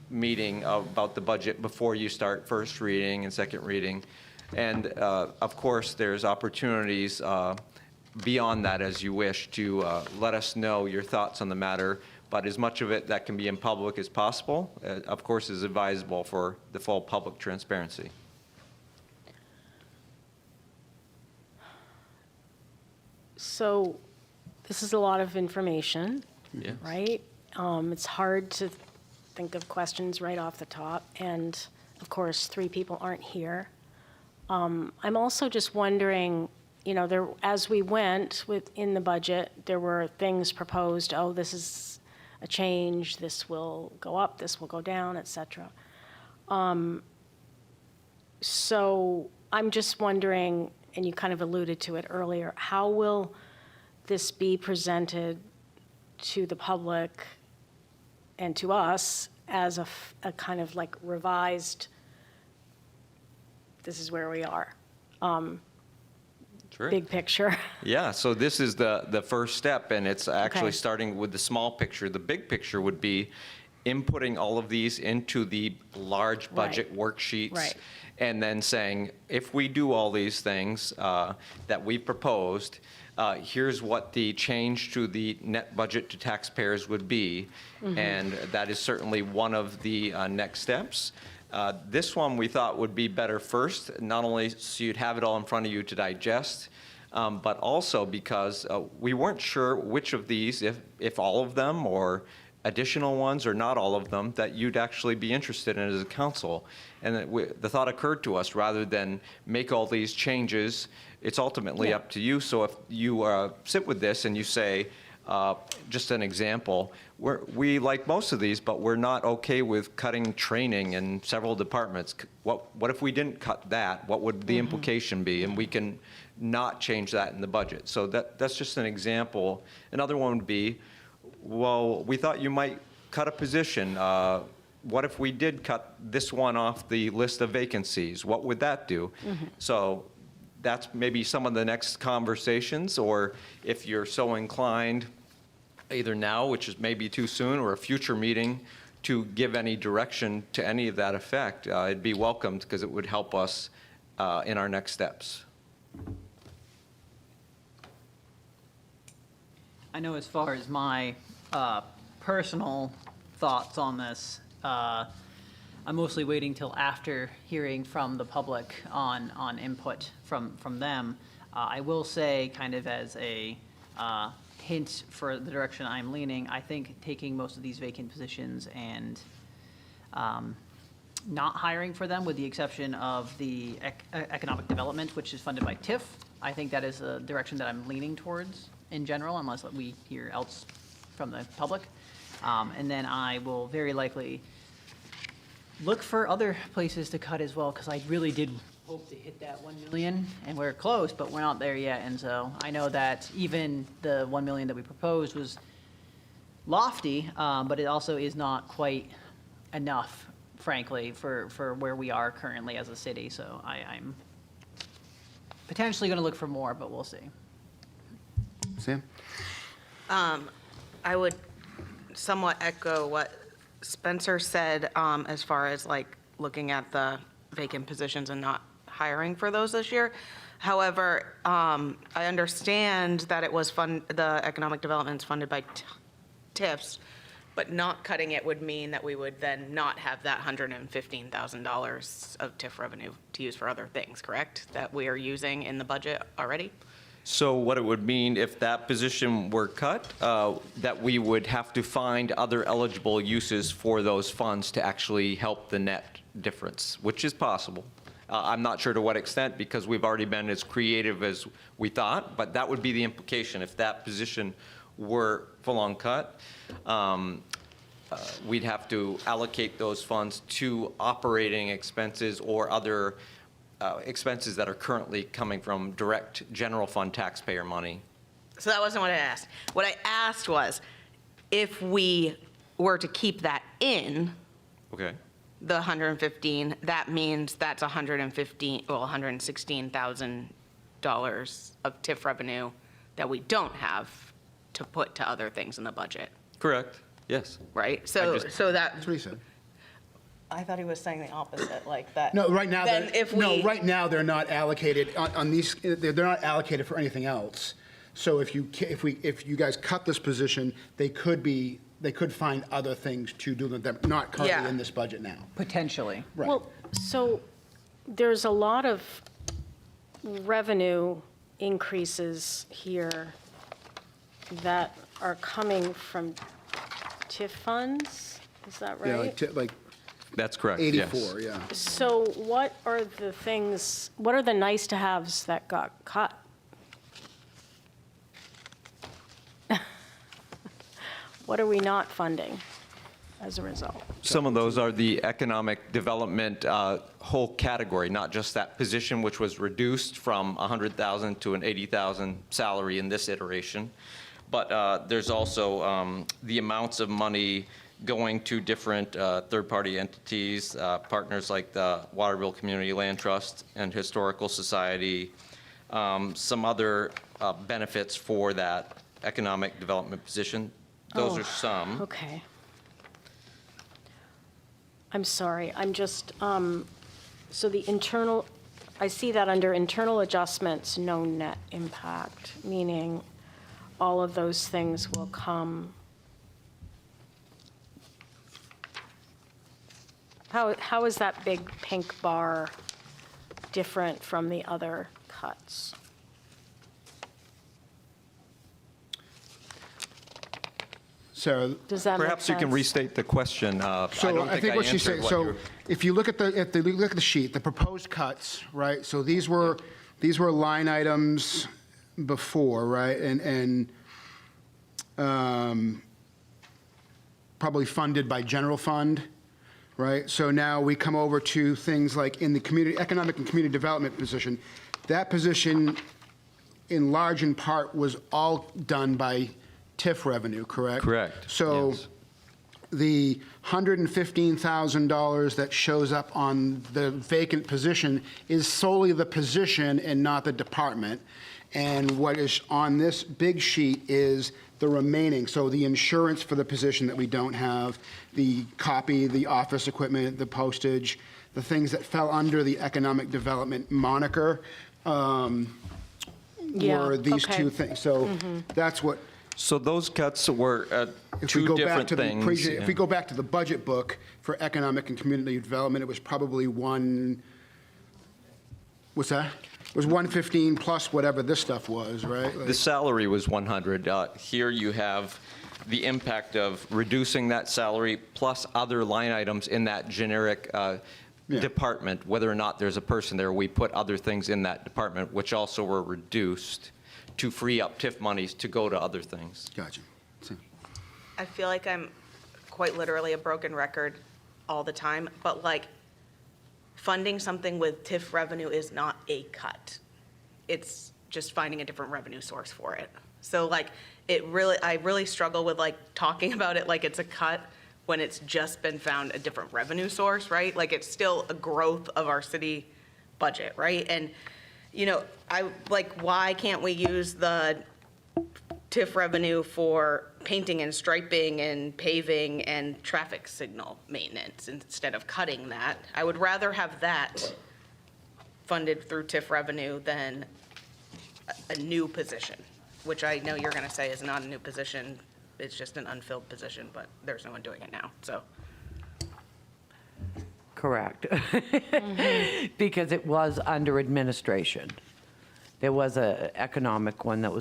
meeting about the budget before you start first reading and second reading. And of course, there's opportunities beyond that as you wish to let us know your thoughts on the matter, but as much of it that can be in public as possible, of course, is advisable for the full public transparency. So this is a lot of information, Yes. right? It's hard to think of questions right off the top, and of course, 3 people aren't here. I'm also just wondering, as we went in the budget, there were things proposed, oh, this is a change, this will go up, this will go down, et cetera. So I'm just wondering, and you kind of alluded to it earlier, how will this be presented to the public and to us as a kind of like revised, this is where we are, Sure. big picture? Yeah, so this is the first step, and it's actually Okay. starting with the small picture. The big picture would be inputting all of these into the large budget worksheets. Right. And then saying, if we do all these things that we proposed, here's what the change to the net budget to taxpayers would be. And that is certainly one of the next steps. This one we thought would be better first, not only so you'd have it all in front of you to digest, but also because we weren't sure which of these, if all of them or additional ones or not all of them, that you'd actually be interested in as a council. And the thought occurred to us, rather than make all these changes, it's ultimately up to you. So if you sit with this and you say, just an example, we like most of these, but we're not okay with cutting training in several departments. What if we didn't cut that? What would the implication be? And we can not change that in the budget. So that's just an example. Another one would be, well, we thought you might cut a position. What if we did cut this one off the list of vacancies? What would that do? So that's maybe some of the next conversations, or if you're so inclined, either now, which is maybe too soon, or a future meeting, to give any direction to any of that effect, it'd be welcomed, because it would help us in our next steps. I know as far as my personal thoughts on this, I'm mostly waiting till after hearing from the public on input from them. I will say, kind of as a hint for the direction I'm leaning, I think taking most of these vacant positions and not hiring for them, with the exception of the economic development, which is funded by TIF, I think that is a direction that I'm leaning towards in general, unless we hear else from the public. And then I will very likely look for other places to cut as well, because I really did hope to hit that 1 million, and we're close, but we're not there yet. And so I know that even the 1 million that we proposed was lofty, but it also is not quite enough, frankly, for where we are currently as a city. So I'm potentially going to look for more, but we'll see. Sam? I would somewhat echo what Spencer said, as far as like looking at the vacant positions and not hiring for those this year. However, I understand that it was the economic development is funded by TIFs, but not cutting it would mean that we would then not have that $115,000 of TIF revenue to use for other things, correct? That we are using in the budget already? So what it would mean if that position were cut, that we would have to find other eligible uses for those funds to actually help the net difference, which is possible. I'm not sure to what extent, because we've already been as creative as we thought, but that would be the implication if that position were full-on cut. We'd have to allocate those funds to operating expenses or other expenses that are currently coming from direct general fund taxpayer money. So that wasn't what I asked. What I asked was, if we were to keep that in, Okay. the 115, that means that's $116,000 of TIF revenue that we don't have to put to other things in the budget, Correct. Yes. right? So That's that, what he said. I thought he was saying the opposite, like that. No, right now, Then if we. right now, they're not allocated on these, they're not allocated for anything else. So if you guys cut this position, they could find other things to do that they're not currently Yeah. in this budget now. Potentially. Right. Well, so there's a lot of revenue increases here that are coming from TIF funds, is that Yeah, right? like That's correct. Yes. 84, yeah. So what are the things, what are the nice-to-haves that got cut? What are we not funding as a result? Some of those are the economic development whole category, not just that position, which was reduced from 100,000 to an 80,000 salary in this iteration. But there's also the amounts of money going to different third-party entities, partners like the Waterville Community Land Trust and Historical Society, some other benefits for that economic development position. Those Oh, are some. Okay. I'm sorry, I'm just, so the internal, I see that under internal adjustments, no net impact, meaning all of those things will come. How is that big pink bar different from the other cuts? Sarah? Does that make Perhaps you can sense? restate the question. I So don't I think what she's saying, answered so you're- if you look at the sheet, the proposed cuts, right? So these were line items before, right? And probably funded by general fund, right? So now we come over to things like in the community, economic and community development position. That position, in large in part, was all done by TIF revenue, correct? Correct, So yes. the $115,000 that shows up on the vacant position is solely the position and not the department. And what is on this big sheet is the remaining, so the insurance for the position that we don't have, the copy, the office equipment, the postage, the things that fell under the economic development moniker Yeah, were these okay. two things. So that's what, So those cuts were if we two go back different to the, things. if we go back to the budget book for economic and community development, it was probably what's that? It was 115 plus whatever this stuff was, right? Like- The salary was 100. Here you have the impact of reducing that salary plus other line items in that generic Yeah. department. Whether or not there's a person there, we put other things in that department, which also were reduced to free up TIF monies to go to other things. Gotcha. So- I feel like I'm quite literally a broken record all the time, but like, funding something with TIF revenue is not a cut. It's just finding a different revenue source for it. So like, I really struggle with like talking about it like it's a cut when it's just been found a different revenue source, right? Like, it's still a growth of our city budget, right? And, you know, why can't we use the TIF revenue for painting and striping and paving and traffic signal maintenance instead of cutting that? I would rather have that funded through TIF revenue than a new position, which I know you're going to say is not a new position. It's just an unfilled position, but there's no one doing it now, so. Correct. Because it was under administration. There was an economic one that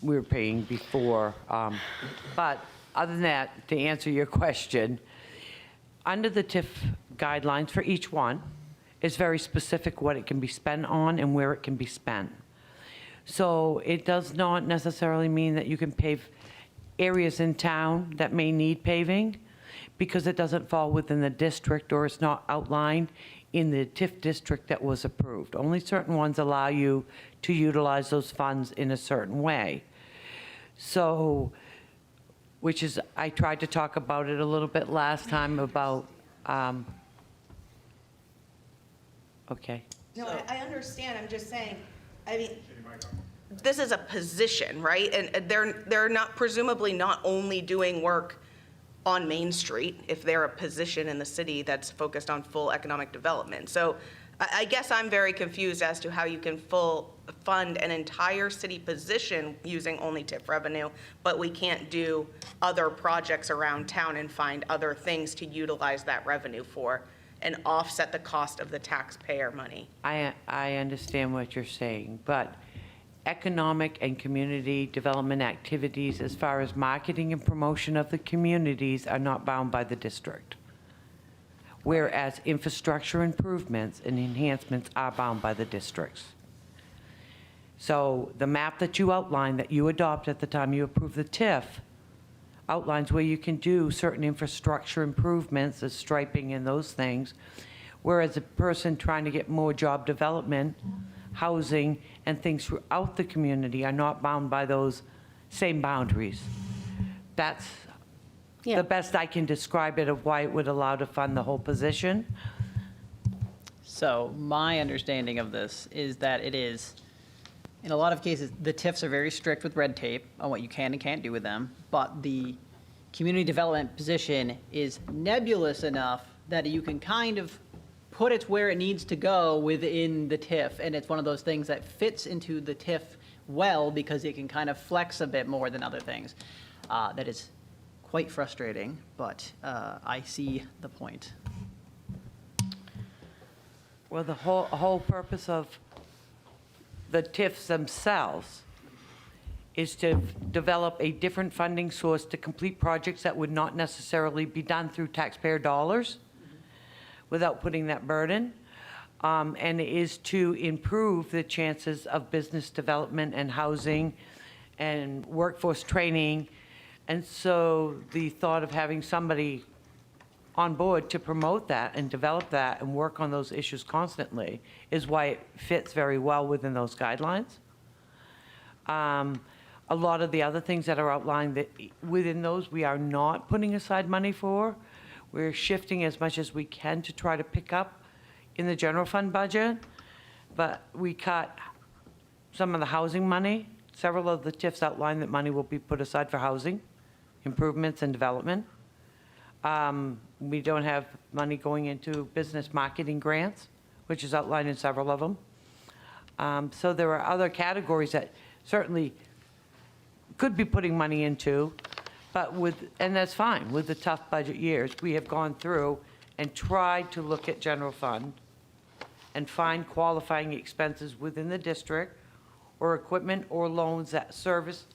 we were paying before. But other than that, to answer your question, under the TIF guidelines for each one, it's very specific what it can be spent on and where it can be spent. So it does not necessarily mean that you can pave areas in town that may need paving, because it doesn't fall within the district or it's not outlined in the TIF district that was approved. Only certain ones allow you to utilize those funds in a certain way. So, I tried to talk about it a little bit last time about, okay. No, I understand, I'm just saying, I mean, this is a position, right? And they're not, presumably not only doing work on Main Street if they're a position in the city that's focused on full economic development. So I guess I'm very confused as to how you can fund an entire city position using only TIF revenue, but we can't do other projects around town and find other things to utilize that revenue for and offset the cost of the taxpayer money. I understand what you're saying, but economic and community development activities as far as marketing and promotion of the communities are not bound by the district. Whereas infrastructure improvements and enhancements are bound by the districts. So the map that you outlined, that you adopt at the time you approve the TIF, outlines where you can do certain infrastructure improvements, as striping and those things, whereas a person trying to get more job development, housing, and things throughout the community are not bound by those same boundaries. That's Yeah. the best I can describe it of why it would allow to fund the whole position. So my understanding of this is that it is, in a lot of cases, the TIFs are very strict with red tape on what you can and can't do with them, but the community development position is nebulous enough that you can kind of put it where it needs to go within the TIF, and it's one of those things that fits into the TIF well because it can kind of flex a bit more than other things. That is quite frustrating, but I see the point. Well, the whole purpose of the TIFs themselves is to develop a different funding source to complete projects that would not necessarily be done through taxpayer dollars without putting that burden, and it is to improve the chances of business development and housing and workforce training. And so the thought of having somebody on board to promote that and develop that and work on those issues constantly is why it fits very well within those guidelines. A lot of the other things that are outlined that within those we are not putting aside money for. We're shifting as much as we can to try to pick up in the general fund budget, but we cut some of the housing money. Several of the TIFs outline that money will be put aside for housing improvements and development. We don't have money going into business marketing grants, which is outlined in several of them. So there are other categories that certainly could be putting money into, but and that's fine, with the tough budget years, we have gone through and tried to look at general fund and find qualifying expenses within the district or equipment or loans that service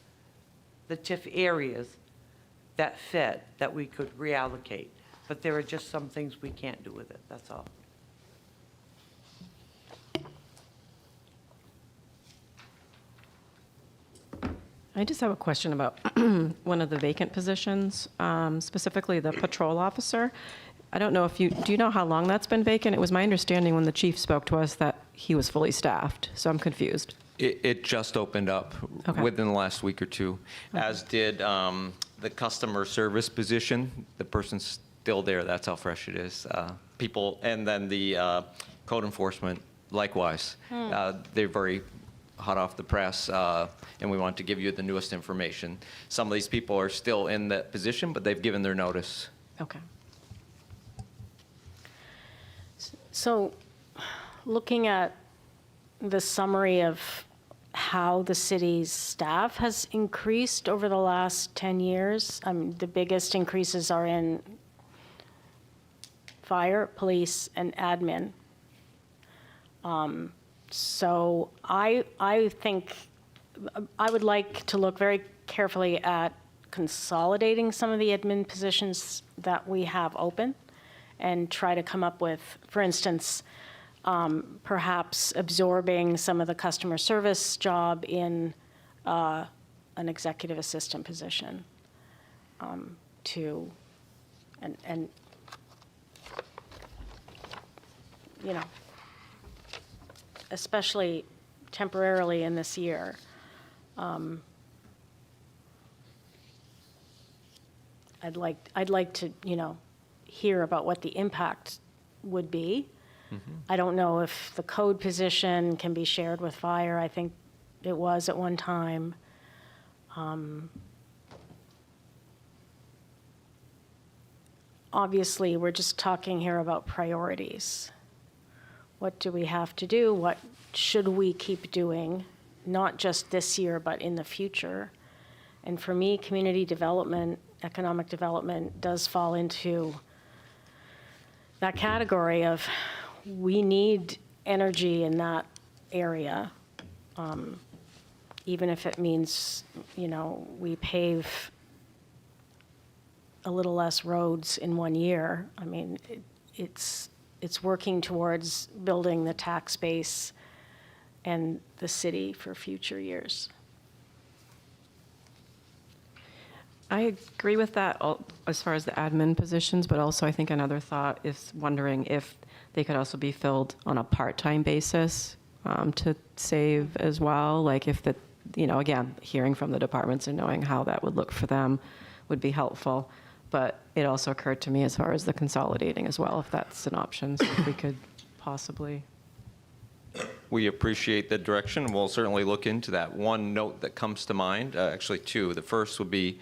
the TIF areas that fit, that we could reallocate. But there are just some things we can't do with it, that's all. I just have a question about one of the vacant positions, specifically the patrol officer. I don't know if do you know how long that's been vacant? It was my understanding when the chief spoke to us that he was fully staffed, so I'm confused. It just opened up Okay. within the last week or two, as did the customer service position. The person's still there. That's how fresh it is. People, and then the code enforcement, likewise. They're very hot off the press, and we want to give you the newest information. Some of these people are still in that position, but they've given their notice. Okay. So, looking at the summary of how the city's staff has increased over the last 10 years, the biggest increases are in fire, police, and admin. So I think I would like to look very carefully at consolidating some of the admin positions that we have open and try to come up with, for instance, perhaps absorbing some of the customer service job in an executive assistant position and you know, especially temporarily in this year. I'd like to, hear about what the impact would be. I don't know if the code position can be shared with fire. I think it was at one time. Obviously, we're just talking here about priorities. What do we have to do? What should we keep doing, not just this year, but in the future? And for me, community development, economic development does fall into that category of we need energy in that area, even if it means, we pave a little less roads in 1 year. I mean, it's working towards building the tax base and the city for future years. I agree with that as far as the admin positions, but also I think another thought is wondering if they could also be filled on a part-time basis to save as well. Like if again, hearing from the departments and knowing how that would look for them would be helpful. But it also occurred to me as far as the consolidating as well, if that's an option, so if we could possibly. We appreciate the direction, and we'll certainly look into that. One note that comes to mind, actually two. The first would be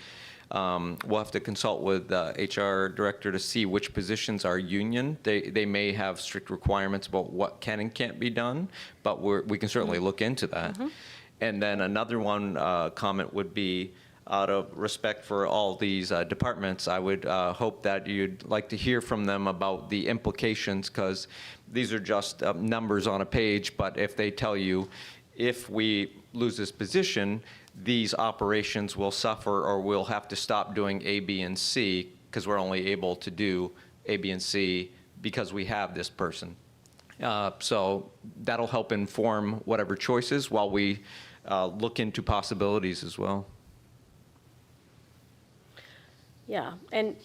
we'll have to consult with the HR director to see which positions are union. They may have strict requirements about what can and can't be done, but we can certainly look into that. And then another one comment would be, out of respect for all these departments, I would hope that you'd like to hear from them about the implications, because these are just numbers on a page, but if they tell you, if we lose this position, these operations will suffer, or we'll have to stop doing A, B, and C, because we're only able to do A, B, and C because we have this person. So that'll help inform whatever choices while we look into possibilities as well. Yeah, and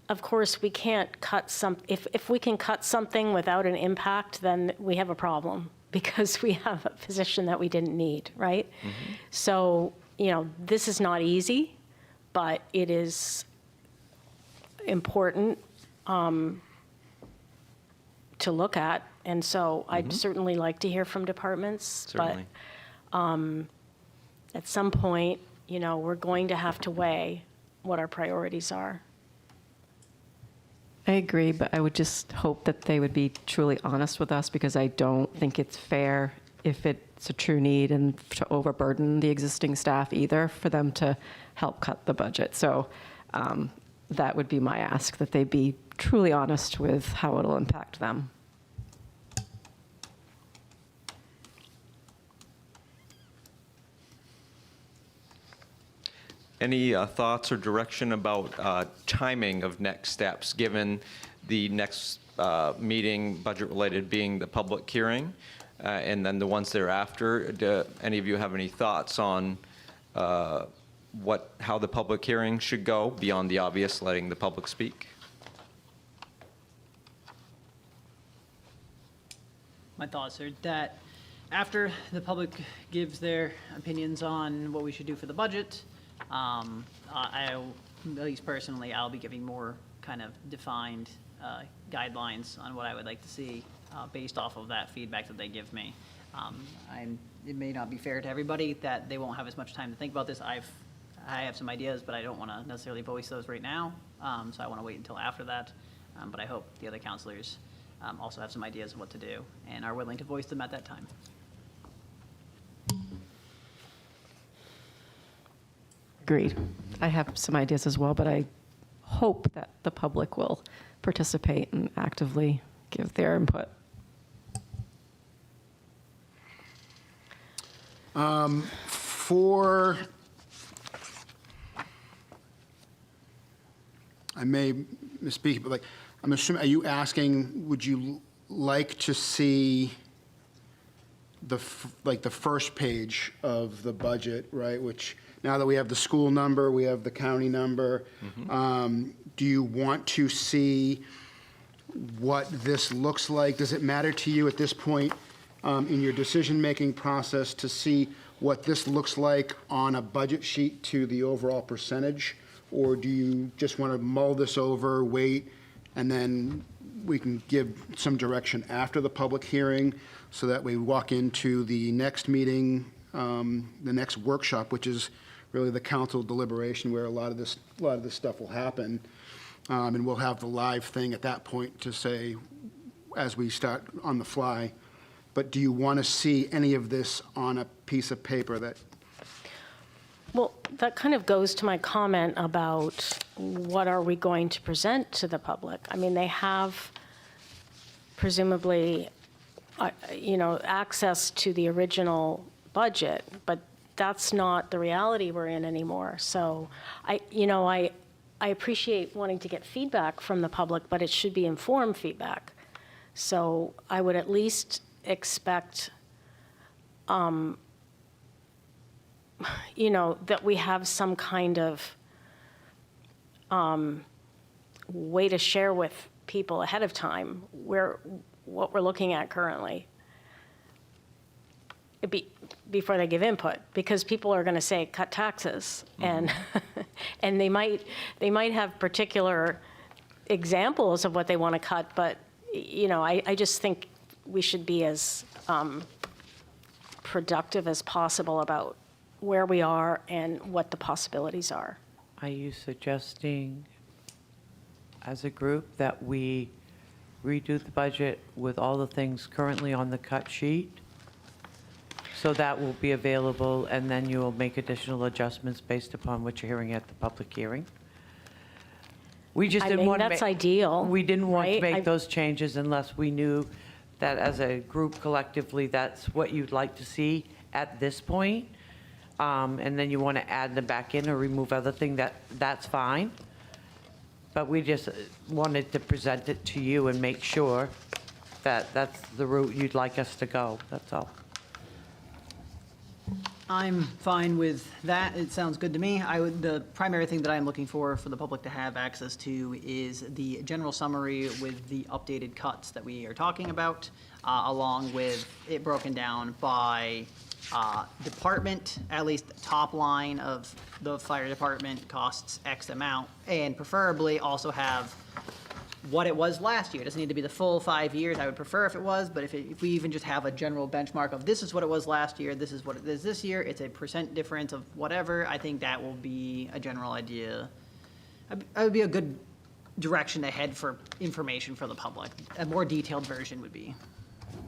of course, we can't cut if we can cut something without an impact, then we have a problem, because we have a position that we didn't need, right? So, this is not easy, but it is important to look at. And so I'd certainly like to hear from departments. Certainly. But at some point, we're going to have to weigh what our priorities are. I agree, but I would just hope that they would be truly honest with us, because I don't think it's fair, if it's a true need, and to overburden the existing staff either, for them to help cut the budget. So that would be my ask, that they be truly honest with how it'll impact them. Any thoughts or direction about timing of next steps, given the next meeting, budget-related, being the public hearing? and then the ones thereafter. Do any of you have any thoughts on how the public hearing should go, beyond the obvious, letting the public speak? My thoughts are that after the public gives their opinions on what we should do for the budget, at least personally, I'll be giving more kind of defined guidelines on what I would like to see based off of that feedback that they give me. It may not be fair to everybody that they won't have as much time to think about this. I have some ideas, but I don't want to necessarily voice those right now, so I want to wait until after that. But I hope the other counselors also have some ideas of what to do and are willing to voice them at that time. Agreed. I have some ideas as well, but I hope that the public will participate and actively give their input. I may misspeak, but like, I'm assuming, are you asking, would you like to see the first page of the budget, right? Which, now that we have the school number, we have the county number, do you want to see what this looks like? Does it matter to you at this point in your decision-making process to see what this looks like on a budget sheet to the overall percentage? Or do you just want to mull this over, wait, and then we can give some direction after the public hearing so that we walk into the next meeting, the next workshop, which is really the council deliberation where a lot of this stuff will happen. And we'll have the live thing at that point to say as we start on the fly. But do you want to see any of this on a piece of paper that? Well, that kind of goes to my comment about what are we going to present to the public? I mean, they have presumably, access to the original budget, but that's not the reality we're in anymore. So I appreciate wanting to get feedback from the public, but it should be informed feedback. So I would at least expect, that we have some kind of way to share with people ahead of time what we're looking at currently before they give input, because people are going to say cut taxes, and and they might have particular examples of what they want to cut, but I just think we should be as productive as possible about where we are and what the possibilities are. Are you suggesting, as a group, that we redo the budget with all the things currently on the cut sheet? So that will be available, and then you will make additional adjustments based upon what you're hearing at the public hearing? We just didn't want to that's ideal. We didn't want to right? make those changes unless we knew that as a group collectively, that's what you'd like to see at this point. And then you want to add them back in or remove other things, that's fine. But we just wanted to present it to you and make sure that that's the route you'd like us to go, that's all. I'm fine with that. It sounds good to me. The primary thing that I'm looking for the public to have access to is the general summary with the updated cuts that we are talking about, along with it broken down by department, at least the top line of the fire department costs X amount, and preferably also have what it was last year. It doesn't need to be the full 5 years. I would prefer if it was, but if we even just have a general benchmark of this is what it was last year, this is what it is this year, it's a % difference of whatever, I think that will be a general idea. It would be a good direction to head for information for the public. A more detailed version would be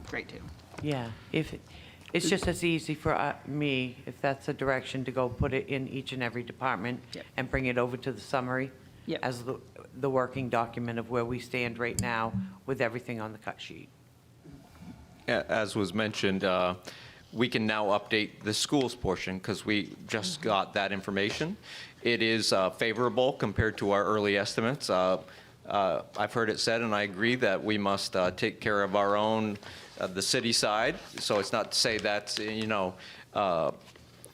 great too. Yeah, it's just as easy for me, if that's a direction, to go put it in each and every department and bring it over to the summary as the working document of where we stand right now with everything on the cut sheet. As was mentioned, we can now update the schools portion because we just got that information. It is favorable compared to our early estimates. I've heard it said, and I agree, that we must take care of our own the city side. So it's not to say that's,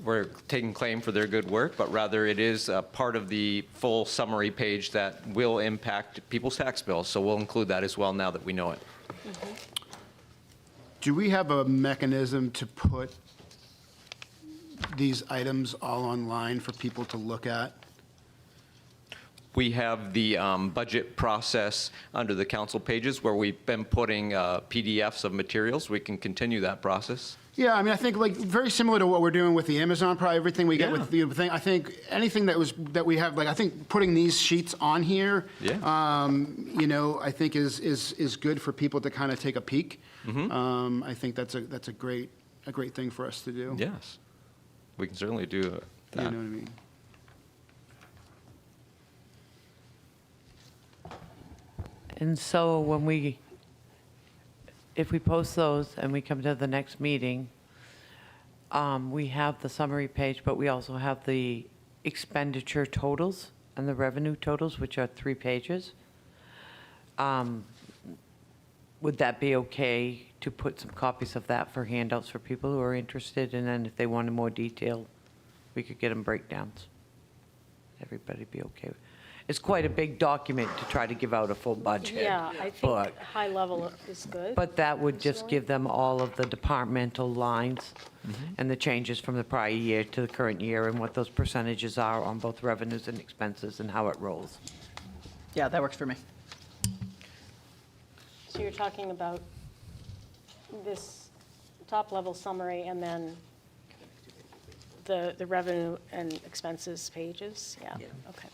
we're taking claim for their good work, but rather it is part of the full summary page that will impact people's tax bills. So we'll include that as well now that we know it. Do we have a mechanism to put these items all online for people to look at? We have the budget process under the council pages where we've been putting PDFs of materials. We can continue that process. Yeah, I mean, I think like very similar to what we're doing with the Amazon, probably everything we get with the thing. I think anything that we have, like I think putting these sheets on here, I think is good for people to kind of take a peek. I think that's a great thing for us to do. Yes, we can certainly do that. You know what I mean? And so if we post those and we come to the next meeting, we have the summary page, but we also have the expenditure totals and the revenue totals, which are 3 pages. Would that be okay to put some copies of that for handouts for people who are interested? And then if they wanted more detail, we could get them breakdowns. Everybody be okay with it. It's quite a big document to try to give out a full budget. Yeah, I think high level is good. But that would just give them all of the departmental lines and the changes from the prior year to the current year and what those percentages are on both revenues and expenses and how it rolls. Yeah, that works for me. So you're talking about this top-level summary and then the revenue and expenses pages? Yeah, okay.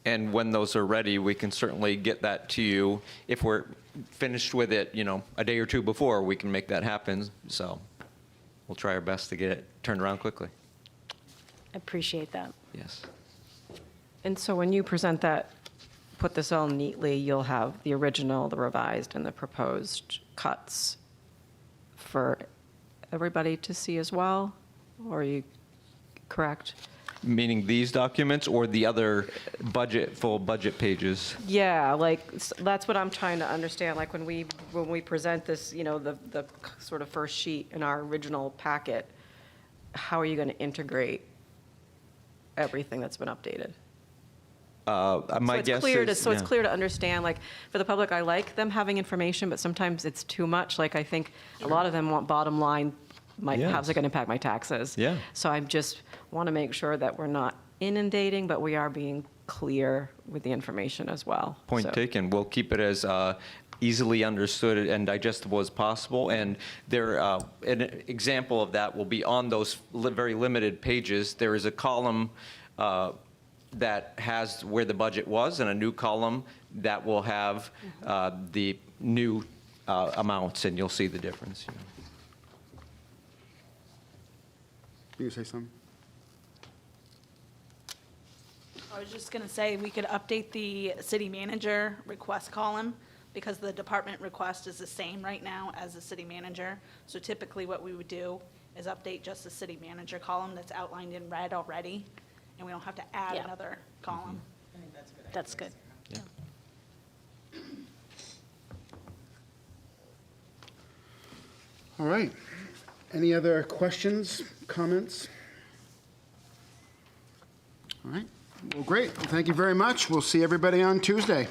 And when those are ready, we can certainly get that to you. If we're finished with it, a day or two before, we can make that happen. So we'll try our best to get it turned around quickly. I appreciate that. Yes. And so when you present that, put this all neatly, you'll have the original, the revised, and the proposed cuts for everybody to see as well? Or are you correct? Meaning these documents or the other full budget pages? Yeah, that's what I'm trying to understand. Like when we present this, the sort of first sheet in our original packet, how are you going to integrate everything that's been updated? My guess is, So it's clear to understand, like, for the public, I like them having information, but sometimes it's too much. Like, I think a lot of them want bottom line, how's it going to impact my taxes? Yeah. So I just want to make sure that we're not inundating, but we are being clear with the information as well. Point taken. We'll keep it as easily understood and digestible as possible. And an example of that will be on those very limited pages. There is a column that has where the budget was, and a new column that will have the new amounts, and you'll see the difference. You say something? I was just going to say, we could update the city manager request column because the department request is the same right now as the city manager. So typically what we would do is update just the city manager column that's outlined in red already, and we don't have to add another column. That's good. Yeah. All right. Any other questions, comments? All right. Well, great. Well, thank you very much. We'll see everybody on Tuesday.